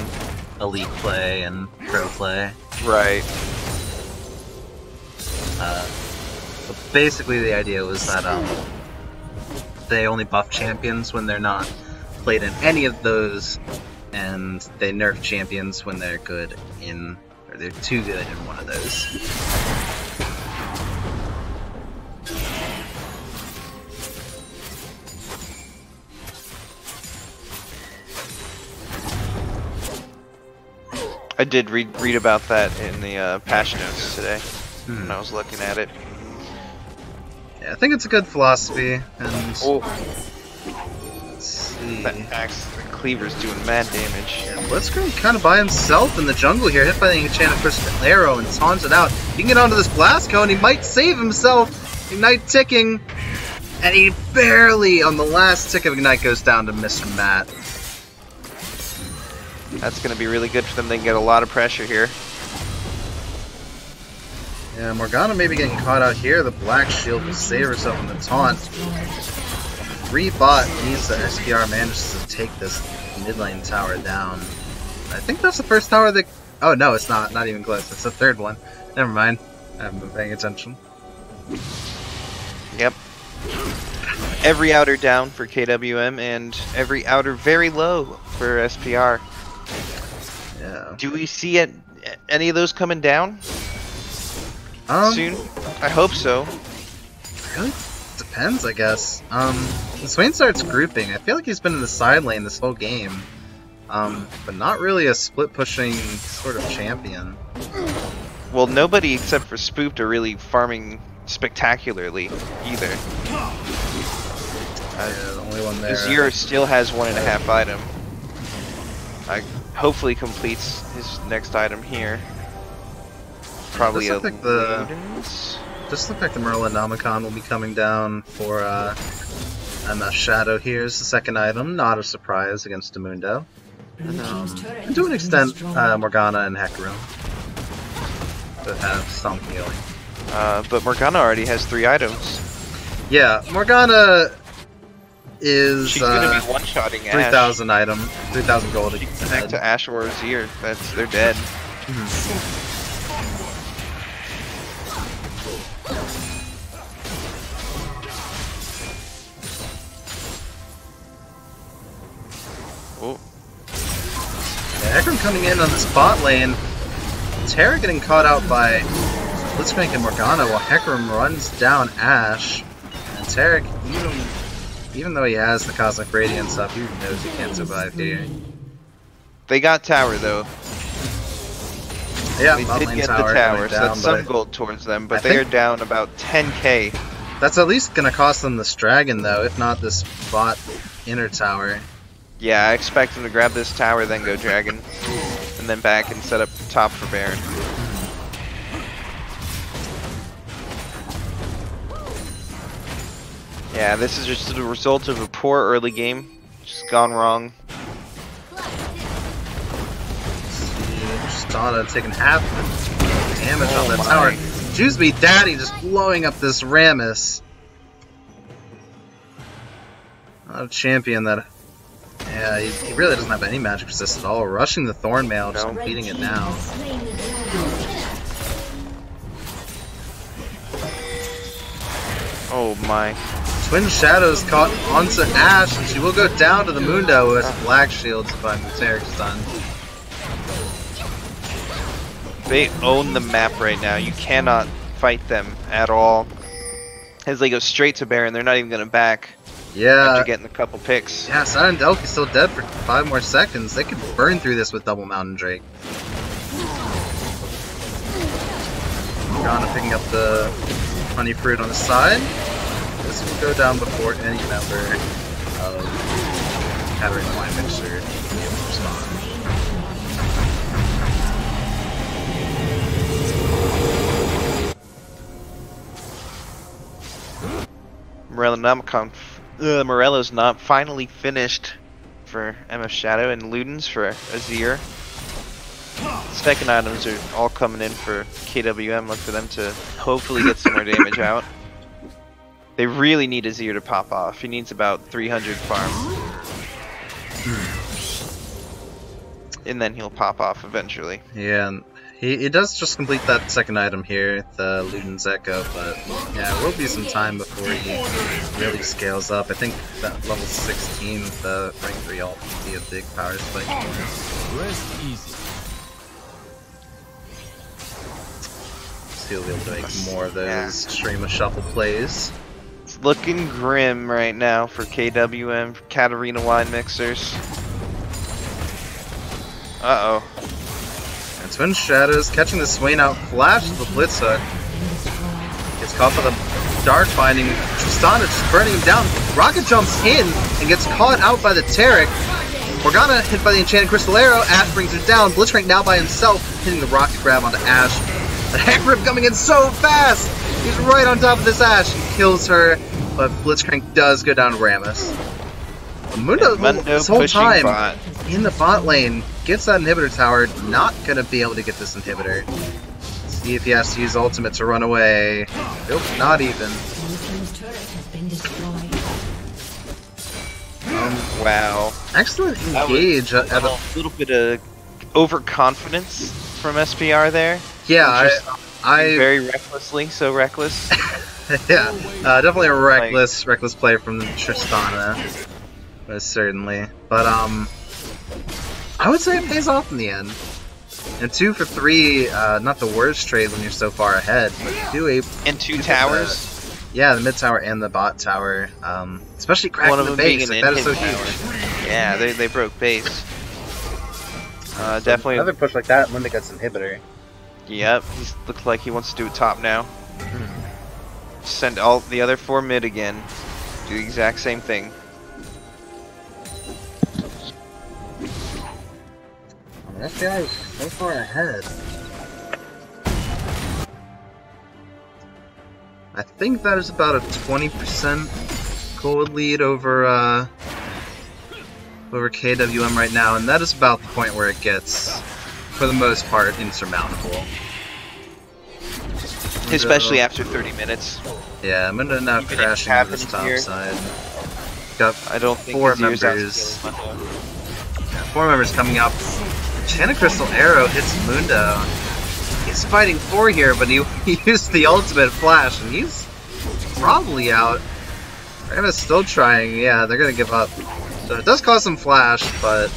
Speaker 3: elite play, and pro play.
Speaker 2: Right.
Speaker 3: But basically, the idea was that they only buff champions when they're not played in any of those, and they nerf champions when they're good in, or they're too good in one of those.
Speaker 2: I did read about that in the patch notes today when I was looking at it.
Speaker 3: Yeah, I think it's a good philosophy, and let's see.
Speaker 2: That axe, the cleaver's doing mad damage.
Speaker 3: Blitzcrank kind of by himself in the jungle here, hit by the enchanted crystal arrow and taunts it out. He can get onto this blast cone, he might save himself. Ignite ticking, and he barely, on the last tick of Ignite, goes down to Mr. Matt.
Speaker 2: That's going to be really good for them. They can get a lot of pressure here.
Speaker 3: Yeah, Morgana maybe getting caught out here. The Black Shield will save herself in the taunt. 3 bot needs the SPR manages to take this mid lane tower down. I think that's the first tower that... Oh no, it's not. Not even close. It's the third one. Never mind. I haven't been paying attention.
Speaker 2: Yep. Every outer down for KWM and every outer very low for SPR.
Speaker 3: Yeah.
Speaker 2: Do we see any of those coming down soon? I hope so.
Speaker 3: Really depends, I guess. When Swain starts grouping, I feel like he's been in the side lane this whole game. But not really a split pushing sort of champion.
Speaker 2: Well, nobody except for Spooped are really farming spectacularly either.
Speaker 3: The only one there.
Speaker 2: Azir still has 1.5 item. Hopefully completes his next item here. Probably a
Speaker 3: Just look like the Merlinomicon will be coming down for MF Shadow here is the second item, not a surprise against Demundo. And to an extent, Morgana and Hecarim that have some healing.
Speaker 2: But Morgana already has 3 items.
Speaker 3: Yeah, Morgana is
Speaker 2: She's gonna be one-shotting Ash.
Speaker 3: 3,000 item, 3,000 gold.
Speaker 2: She can connect to Ash or Azir. They're dead. Oh,
Speaker 3: Yeah, Hecarim coming in on this bot lane. Terra getting caught out by Blitzcrank and Morgana while Hecarim runs down Ash. And Tarek, even though he has the Cosmic Radiance up, he knows he can't survive here.
Speaker 2: they got tower though.
Speaker 3: Yeah,
Speaker 2: They
Speaker 3: bot
Speaker 2: did
Speaker 3: lane
Speaker 2: get the
Speaker 3: tower
Speaker 2: tower,
Speaker 3: coming
Speaker 2: so
Speaker 3: down,
Speaker 2: that's some
Speaker 3: but
Speaker 2: gold towards them. But
Speaker 3: I
Speaker 2: they are
Speaker 3: think-
Speaker 2: down about 10k.
Speaker 3: that's at least going to cost them this dragon, though, if not this bot inner tower.
Speaker 2: Yeah, I expect them to grab this tower, then go dragon, and then back and set up top for Baron. Yeah, this is just the result of a poor early game. Just gone wrong.
Speaker 3: Tristana taking half the damage on the
Speaker 2: my.
Speaker 3: tower. Juice Me Daddy just blowing up this Rammus. Not a champion that... Yeah, he really doesn't have any magic resist at all. Rushing the Thornmail, just
Speaker 2: No.
Speaker 3: completing it now.
Speaker 2: Oh my.
Speaker 3: Twin Shadows caught onto Ash, and she will go down to the Mundo with Black Shields if I'm Tarek's done.
Speaker 2: They own the map right now. You cannot fight them at all. As they go straight to Baron, they're not even going to back
Speaker 3: Yeah,
Speaker 2: after getting a couple picks.
Speaker 3: yeah, Sun and Delphi's still dead for 5 more seconds. They could burn through this with Double Mountain Drake. Morgana picking up the honey fruit on the side. This will go down before any member of KWM Wine Mixer can respond.
Speaker 2: Morello's not finally finished for MF Shadow, and Luden's for Azir. Second items are all coming in for KWM. Look for them to hopefully get some more damage out. They really need Azir to pop off. He needs about 300 farm. And then he'll pop off eventually.
Speaker 3: Yeah, and he does just complete that second item here, the Luden's Echo, but yeah, it will be some time before he really scales up. I think that level 16 with the rank 3 ult would be a big power spike.
Speaker 4: Rest easy.
Speaker 3: So he'll be able to make more of those
Speaker 2: Yeah.
Speaker 3: stream of shuffle plays.
Speaker 2: It's looking grim right now for KWM, Katarina Wine Mixers. Uh-oh.
Speaker 3: And Twin Shadows catching the Swain out, flash to the Blitz Hook. Gets caught by the Dark Binding. Tristana just burning him down. Rocket jumps in and gets caught out by the Tarek. Morgana hit by the Enchanted Crystal Arrow. Ash brings her down. Blitzcrank now by himself, hitting the Rocket Grab onto Ash. The Hecarim coming in so fast! He's right on top of this Ash. He kills her, but Blitzcrank does go down to Rammus. Mundo this whole
Speaker 2: pushing
Speaker 3: time
Speaker 2: bot.
Speaker 3: in the bot lane gets that inhibitor tower, not gonna be able to get this inhibitor. See if he has to use ultimate to run away. Nope, not even.
Speaker 2: Wow.
Speaker 3: Excellent
Speaker 2: That was
Speaker 3: engage at
Speaker 2: A
Speaker 3: a,
Speaker 2: little bit of overconfidence from SPR there.
Speaker 3: yeah,
Speaker 2: Just
Speaker 3: I
Speaker 2: very recklessly, so reckless.
Speaker 3: yeah, definitely a reckless play from Tristana, certainly. But I would say it pays off in the end. And 2 for 3, not the worst trade when you're so far ahead, but you do a
Speaker 2: And 2 towers.
Speaker 3: yeah, the mid tower and the bot tower, especially cracking
Speaker 2: One of
Speaker 3: the
Speaker 2: them being
Speaker 3: base.
Speaker 2: an
Speaker 3: Like, that is so
Speaker 2: in-hit
Speaker 3: huge.
Speaker 2: Yeah, they broke base. Definitely.
Speaker 3: Another push like that, Linda gets inhibitor.
Speaker 2: Yep, he looks like he wants to do it top now. Send all the other 4 mid again. Do the exact same thing.
Speaker 3: This guy is so far ahead. I think that is about a 20% gold lead over over KWM right now, and that is about the point where it gets, for the most part, insurmountable.
Speaker 2: Especially after 30 minutes.
Speaker 3: Yeah, I'm gonna now
Speaker 2: Even if
Speaker 3: crashing
Speaker 2: it
Speaker 3: over this
Speaker 2: happens
Speaker 3: top
Speaker 2: here.
Speaker 3: side. Got
Speaker 2: I don't think
Speaker 3: four
Speaker 2: Azir's out
Speaker 3: members.
Speaker 2: stealing Mundo.
Speaker 3: Four members coming up. Chana Crystal Arrow hits Mundo. He's fighting 4 here, but he used the ultimate flash, and he's probably out. Rama's still trying. Yeah, they're gonna give up. So it does cause some flash, but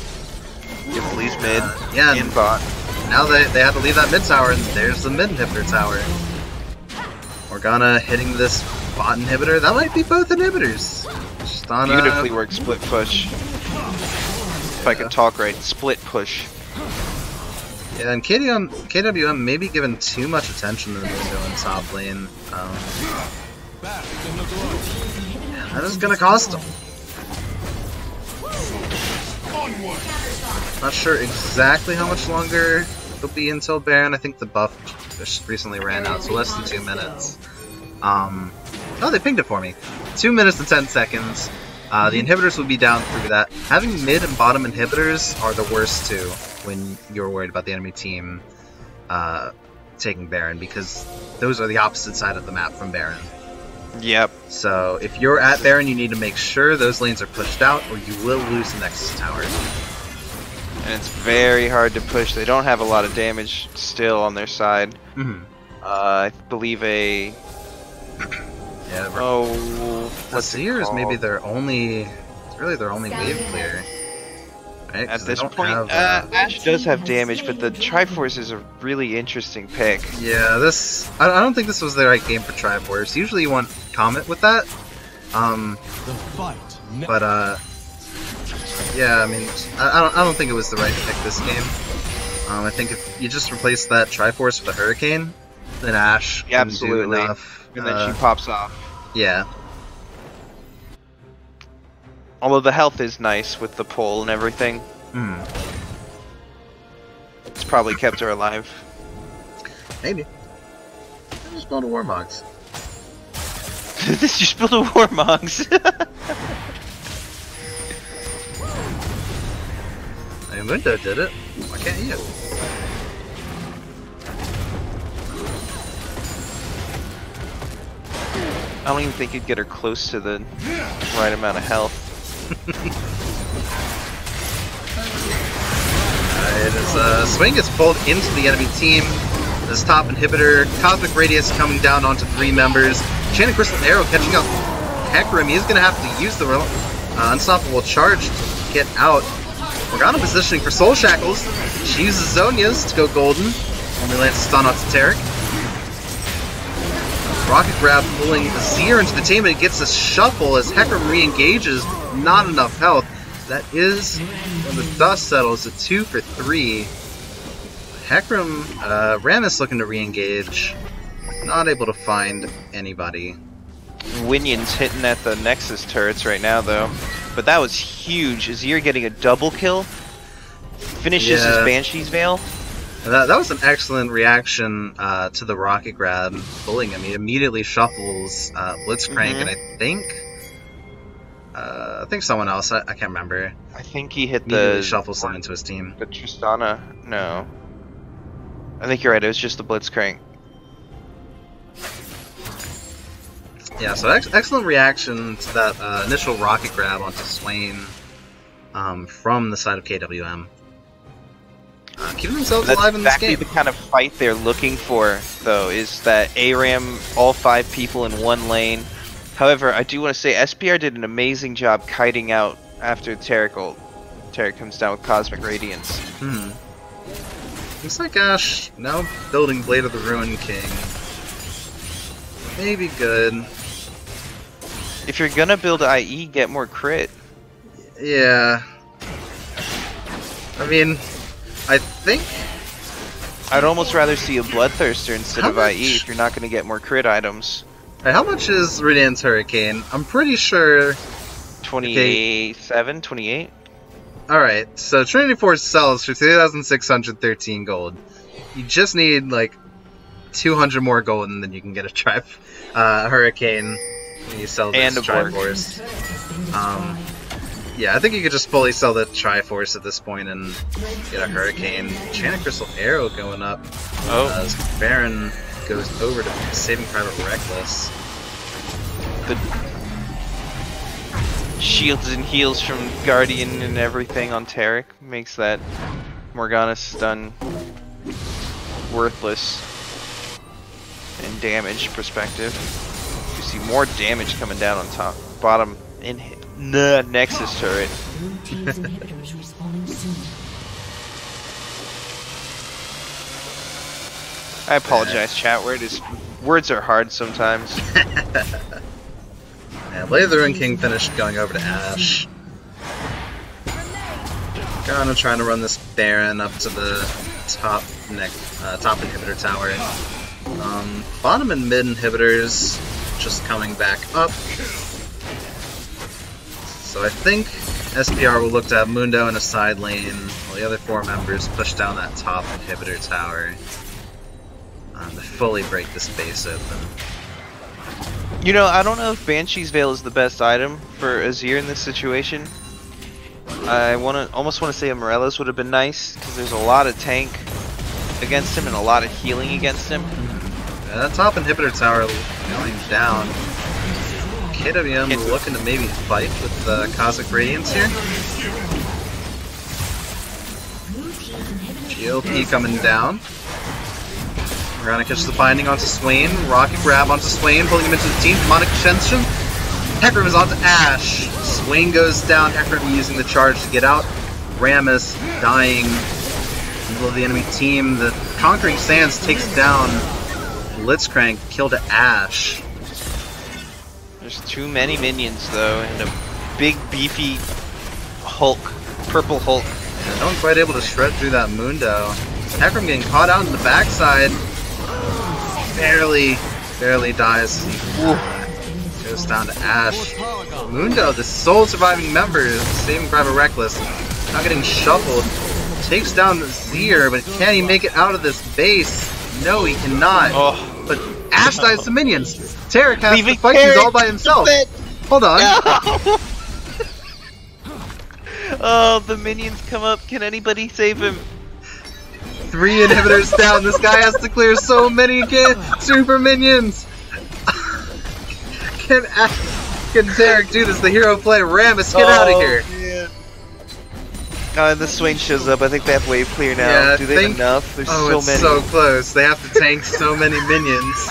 Speaker 2: Please mid.
Speaker 3: yeah,
Speaker 2: In bot.
Speaker 3: now they have to leave that mid tower, and there's the mid inhibitor tower. Morgana hitting this bot inhibitor. That might be both inhibitors. Just on
Speaker 2: Beautifully worked split push. If I could talk right, split push.
Speaker 3: Yeah, and KWM may be given too much attention to the Mundo in top lane. That is gonna cost him. Not sure exactly how much longer it'll be until Baron. I think the buff just recently ran out, so less than 2 minutes. Oh, they pinged it for me. 2 minutes and 10 seconds. The inhibitors will be down through that. Having mid and bottom inhibitors are the worst too when you're worried about the enemy team taking Baron, because those are the opposite side of the map from Baron.
Speaker 2: Yep.
Speaker 3: So if you're at Baron, you need to make sure those lanes are pushed out, or you will lose the Nexus tower.
Speaker 2: And it's very hard to push. They don't have a lot of damage still on their side.
Speaker 3: Mm-hmm.
Speaker 2: I believe a...
Speaker 3: Yeah,
Speaker 2: Oh... what's it
Speaker 3: Azir is maybe
Speaker 2: called?
Speaker 3: their only... Really their only wave clear. Right? 'Cause
Speaker 2: At
Speaker 3: they
Speaker 2: this
Speaker 3: don't
Speaker 2: point,
Speaker 3: have,
Speaker 2: Ashe does have damage, but the Triforce is a really interesting pick.
Speaker 3: yeah, this... I don't think this was the right game for Triforce. Usually you want Comet with that.
Speaker 4: The fight.
Speaker 3: But, yeah, I mean, I don't think it was the right pick this game. I think if you just replace that Triforce with a Hurricane, then Ashe can do
Speaker 2: Absolutely.
Speaker 3: enough.
Speaker 2: And then she pops off.
Speaker 3: Yeah.
Speaker 2: Although the health is nice with the pull and everything.
Speaker 3: Hmm.
Speaker 2: It's probably kept her alive.
Speaker 3: Maybe. I just build a Warmogs.
Speaker 2: This just built a Warmogs.
Speaker 3: I mean, Mundo did it. Why can't you?
Speaker 2: I don't even think you'd get her close to the right amount of health.
Speaker 3: Alright, as Swing gets pulled into the enemy team, this top inhibitor, Cosmic Radius coming down onto 3 members, Chain of Crystal Arrow catching up Hecarim. He's going to have to use the Unstoppable Charge to get out. Morgana positioning for Soul Shackles. She uses Zonia's to go golden. Only lands a stun onto Taric. Rocket Grab pulling Azir into the team, but it gets a shuffle as Hecarim re-engages. Not enough health. That is, when the dust settles, a 2 for 3. Hecarim, Rammus looking to re-engage. Not able to find anybody.
Speaker 2: Winion's hitting at the Nexus turrets right now, though. But that was huge. Azir getting a double kill. Finishes his Banshee's Veil.
Speaker 3: That was an excellent reaction to the Rocket Grab, pulling him. He immediately shuffles Blitzcrank, and I think someone else. I can't remember.
Speaker 2: I think he hit
Speaker 3: Immediately
Speaker 2: the
Speaker 3: shuffles them into his team.
Speaker 2: the Tristana. No. I think you're right. It was just the Blitzcrank.
Speaker 3: Yeah, so excellent reaction to that initial Rocket Grab onto Swain from the side of KWM. Keeping themselves alive in this game.
Speaker 2: That's exactly the kind of fight they're looking for, though, is that ARAM, all 5 people in one lane. However, I do want to say SPR did an amazing job kiting out after Taric ult. Taric comes down with Cosmic Radiance.
Speaker 3: Looks like Ashe now building Blade of the Ruin King. Maybe good.
Speaker 2: If you're gonna build IE, get more crit.
Speaker 3: Yeah. I mean, I think...
Speaker 2: I'd almost rather see a Bloodthirster instead
Speaker 3: How
Speaker 2: of
Speaker 3: much-
Speaker 2: IE if you're not gonna get more crit items.
Speaker 3: How much is Radiant's Hurricane? I'm pretty sure...
Speaker 2: 27, 28?
Speaker 3: Alright, so Trinity Force sells for 2,613 gold. You just need, like, 200 more gold and then you can get a Hurricane when you sell this
Speaker 2: And a Borg.
Speaker 3: Triforce. Yeah, I think you could just fully sell the Triforce at this point and get a Hurricane. Chana Crystal Arrow going up as Baron goes over to Saving Private Reckless.
Speaker 2: shields and heals from Guardian and everything on Taric makes that Morgana stun worthless in damage perspective. You see more damage coming down on top, bottom, in the Nexus turret.
Speaker 5: Blue team's inhibitors respawning soon.
Speaker 2: I apologize, chat. Words are hard sometimes.
Speaker 3: Yeah, Blade of the Ruin King finished going over to Ashe. Gonna trying to run this Baron up to the top inhibitor tower. Bottom and mid inhibitors just coming back up. So I think SPR will look to have Mundo in a side lane, while the other 4 members push down that top inhibitor tower to fully break this base open.
Speaker 2: You know, I don't know if Banshee's Veil is the best item for Azir in this situation. I almost want to say Morello's would have been nice, because there's a lot of tank against him and a lot of healing against him.
Speaker 3: That top inhibitor tower going down. KWM looking to maybe fight with Cosmic Radiance here. GOP coming down. We're gonna catch the binding onto Swain. Rocket grab onto Swain, pulling him into the team. Demonic Ascension. Hecarim is onto Ashe. Swain goes down. Hecarim using the charge to get out. Rammus dying in the middle of the enemy team. The Conquering Sands takes down Blitzcrank, kill to Ashe.
Speaker 2: There's too many minions though, and a big beefy Hulk, purple Hulk.
Speaker 3: And no one quite able to shred through that Mundo. Hecarim getting caught out in the backside. Barely dies. Goes down to Ashe. Mundo, the sole surviving member, saving Private Reckless, not getting shuffled. Takes down Azir, but can he make it out of this base? No, he cannot.
Speaker 2: Oh.
Speaker 3: But Ashe dies to minions. Taric has
Speaker 2: Leaving
Speaker 3: to fight these all by himself. Hold on.
Speaker 2: No! Oh, the minions come up. Can anybody save him?
Speaker 3: 3 inhibitors down. This guy has to clear so many super minions. Can Taric do this? The hero play. Rammus, get out of here.
Speaker 2: Man. The Swain shows up. I think they have wave clear now.
Speaker 3: Yeah,
Speaker 2: do they have enough? There's so
Speaker 3: it's
Speaker 2: many.
Speaker 3: so close. They have to tank so many minions.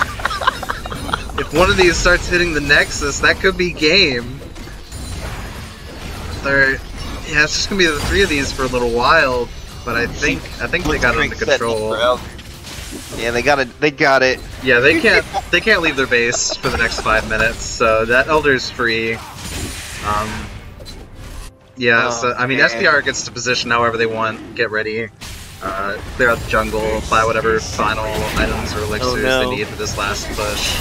Speaker 3: If one of these starts hitting the Nexus, that could be game. Yeah, it's just gonna be the 3 of these for a little while. But I think they got it under control.
Speaker 2: Yeah, they got it.
Speaker 3: Yeah, they can't leave their base for the next 5 minutes. So that Elder's free. Yeah, so I mean,
Speaker 2: man.
Speaker 3: SPR gets to position however they want, get ready, clear out the jungle, buy whatever final items or elixirs they need for this last push.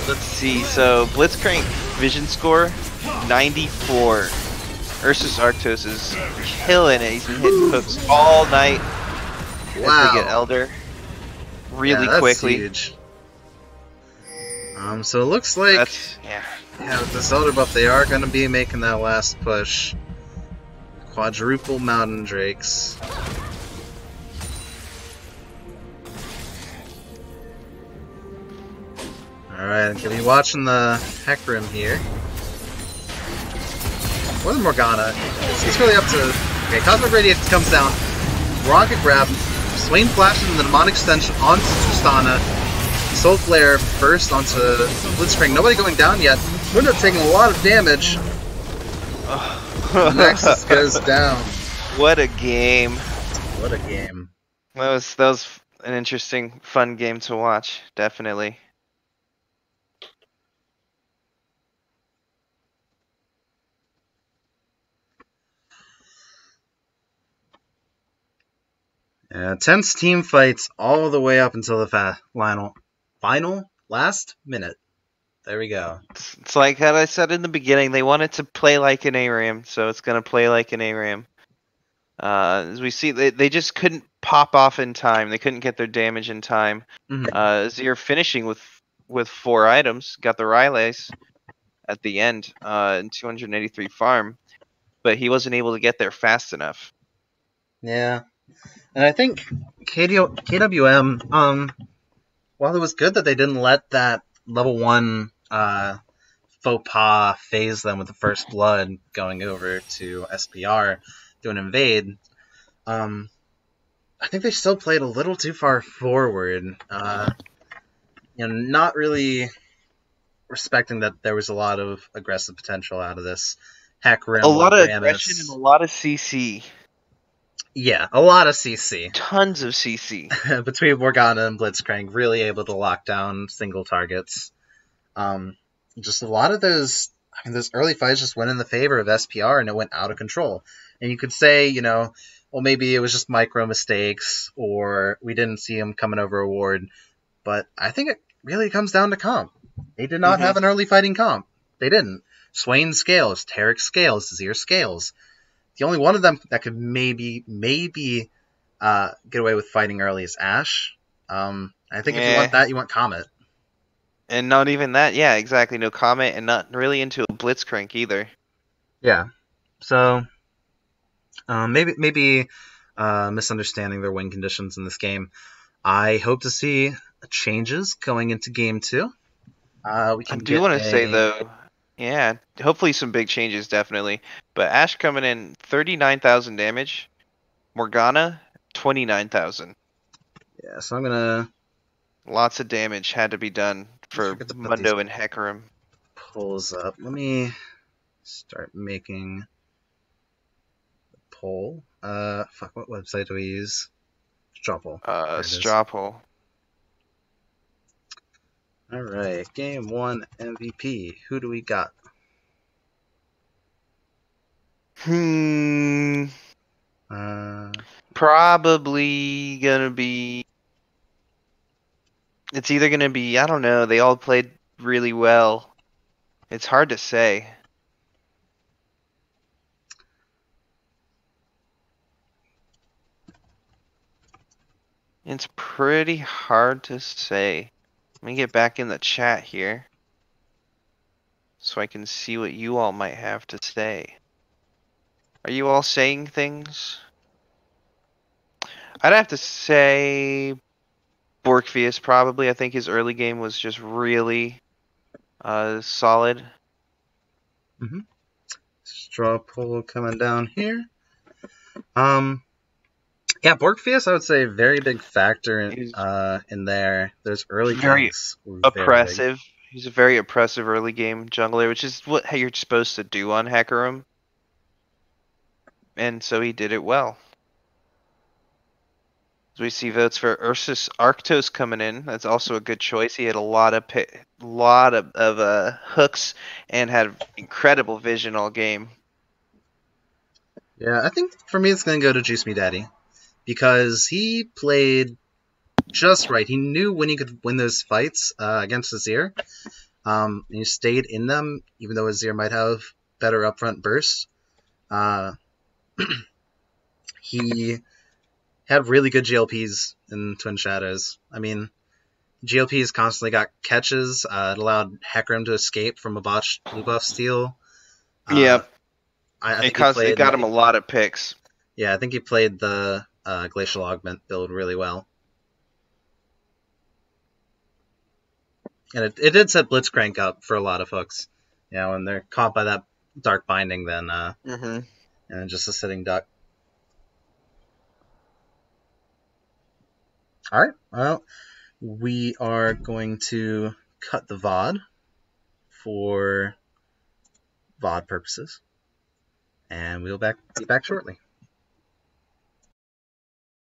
Speaker 2: Let's see. So Blitzcrank vision score 94. Ursus Arctos is killing it. He's been hitting hooks all night.
Speaker 3: Wow.
Speaker 2: As they get Elder really
Speaker 3: that's
Speaker 2: quickly.
Speaker 3: Huge. So it looks like with this Elder buff, they are going to be making that last push. Quadruple Mountain Drakes. Alright, gonna be watching the Hecarim here. Or the Morgana. It's really up to... Okay, Cosmic Radiance comes down. Rocket grab. Swain flashes in the Demonic Extension onto Tristana. Soul Flare first onto Blitzcrank. Nobody going down yet. Mundo taking a lot of damage. Nexus goes down.
Speaker 2: What a game.
Speaker 3: What a game.
Speaker 2: That was an interesting, fun game to watch, definitely.
Speaker 3: Yeah, tense team fights all the way up until the final last minute. There we go.
Speaker 2: It's like how I said in the beginning, they want it to play like an ARAM, so it's going to play like an ARAM. As we see, they just couldn't pop off in time. They couldn't get their damage in time. Azir finishing with 4 items, got the Rylays at the end, in 283 farm, but he wasn't able to get there fast enough.
Speaker 3: Yeah. And I think KWM, while it was good that they didn't let that level 1 faux pas phase them with the first blood going over to SPR to an invade. I think they still played a little too far forward. Not really respecting that there was a lot of aggressive potential out of this. Hecarim,
Speaker 2: A lot of
Speaker 3: Rammus.
Speaker 2: aggression and a lot of CC.
Speaker 3: Yeah, a lot of CC.
Speaker 2: Tons of CC.
Speaker 3: Between Morgana and Blitzcrank, really able to lock down single targets. Just a lot of those early fights just went in the favor of SPR, and it went out of control. And you could say, well, maybe it was just micro mistakes, or we didn't see him coming over a ward. But I think it really comes down to comp. They did not have an early fighting comp. They didn't. Swain scales, Tarek scales, Azir scales. The only one of them that could maybe get away with fighting early is Ashe. I think if you want that, you want Comet.
Speaker 2: And not even that, yeah, exactly. No Comet, and not really into a Blitzcrank either.
Speaker 3: Yeah. So maybe misunderstanding their win conditions in this game. I hope to see changes going into game 2.
Speaker 2: I do want to say though, yeah, hopefully some big changes definitely. But Ashe coming in 39,000 damage, Morgana 29,000.
Speaker 3: Yeah, so I'm gonna.
Speaker 2: Lots of damage had to be done for Mundo and Hecarim.
Speaker 3: Pulls up. Let me start making the poll. What website do we use? Strawpoll.
Speaker 2: Strawpoll.
Speaker 3: All right, game 1 MVP. Who do we got?
Speaker 2: Probably gonna be. It's either gonna be, I don't know. They all played really well. It's hard to say. It's pretty hard to say. Let me get back in the chat here so I can see what you all might have to say. Are you all saying things? I'd have to say Borkvius probably. I think his early game was just really solid.
Speaker 3: Straw poll coming down here. Yeah, Borkvius, I would say, very big factor in there. Those early games were
Speaker 2: oppressive. He's a very oppressive early game jungler, which is what you're supposed to do on Hecarim. And so he did it well. As we see votes for Ursus Arctos coming in. That's also a good choice. He had a lot of hooks and had incredible vision all game.
Speaker 3: Yeah, I think for me it's going to go to Juice Me Daddy. Because he played just right. He knew when he could win those fights against Azir. And he stayed in them, even though Azir might have better upfront bursts. He had really good GLPs in Twin Shadows. I mean, GLPs constantly got catches. It allowed Hecarim to escape from a botched blue buff steal.
Speaker 2: Yeah.
Speaker 3: I think
Speaker 2: it got him a lot of picks.
Speaker 3: Yeah, I think he played the Glacial Augment build really well. And it did set Blitzcrank up for a lot of hooks. When they're caught by that Dark Binding, then and then just a sitting duck. Alright, well, we are going to cut the VOD for VOD purposes. And we'll be back shortly.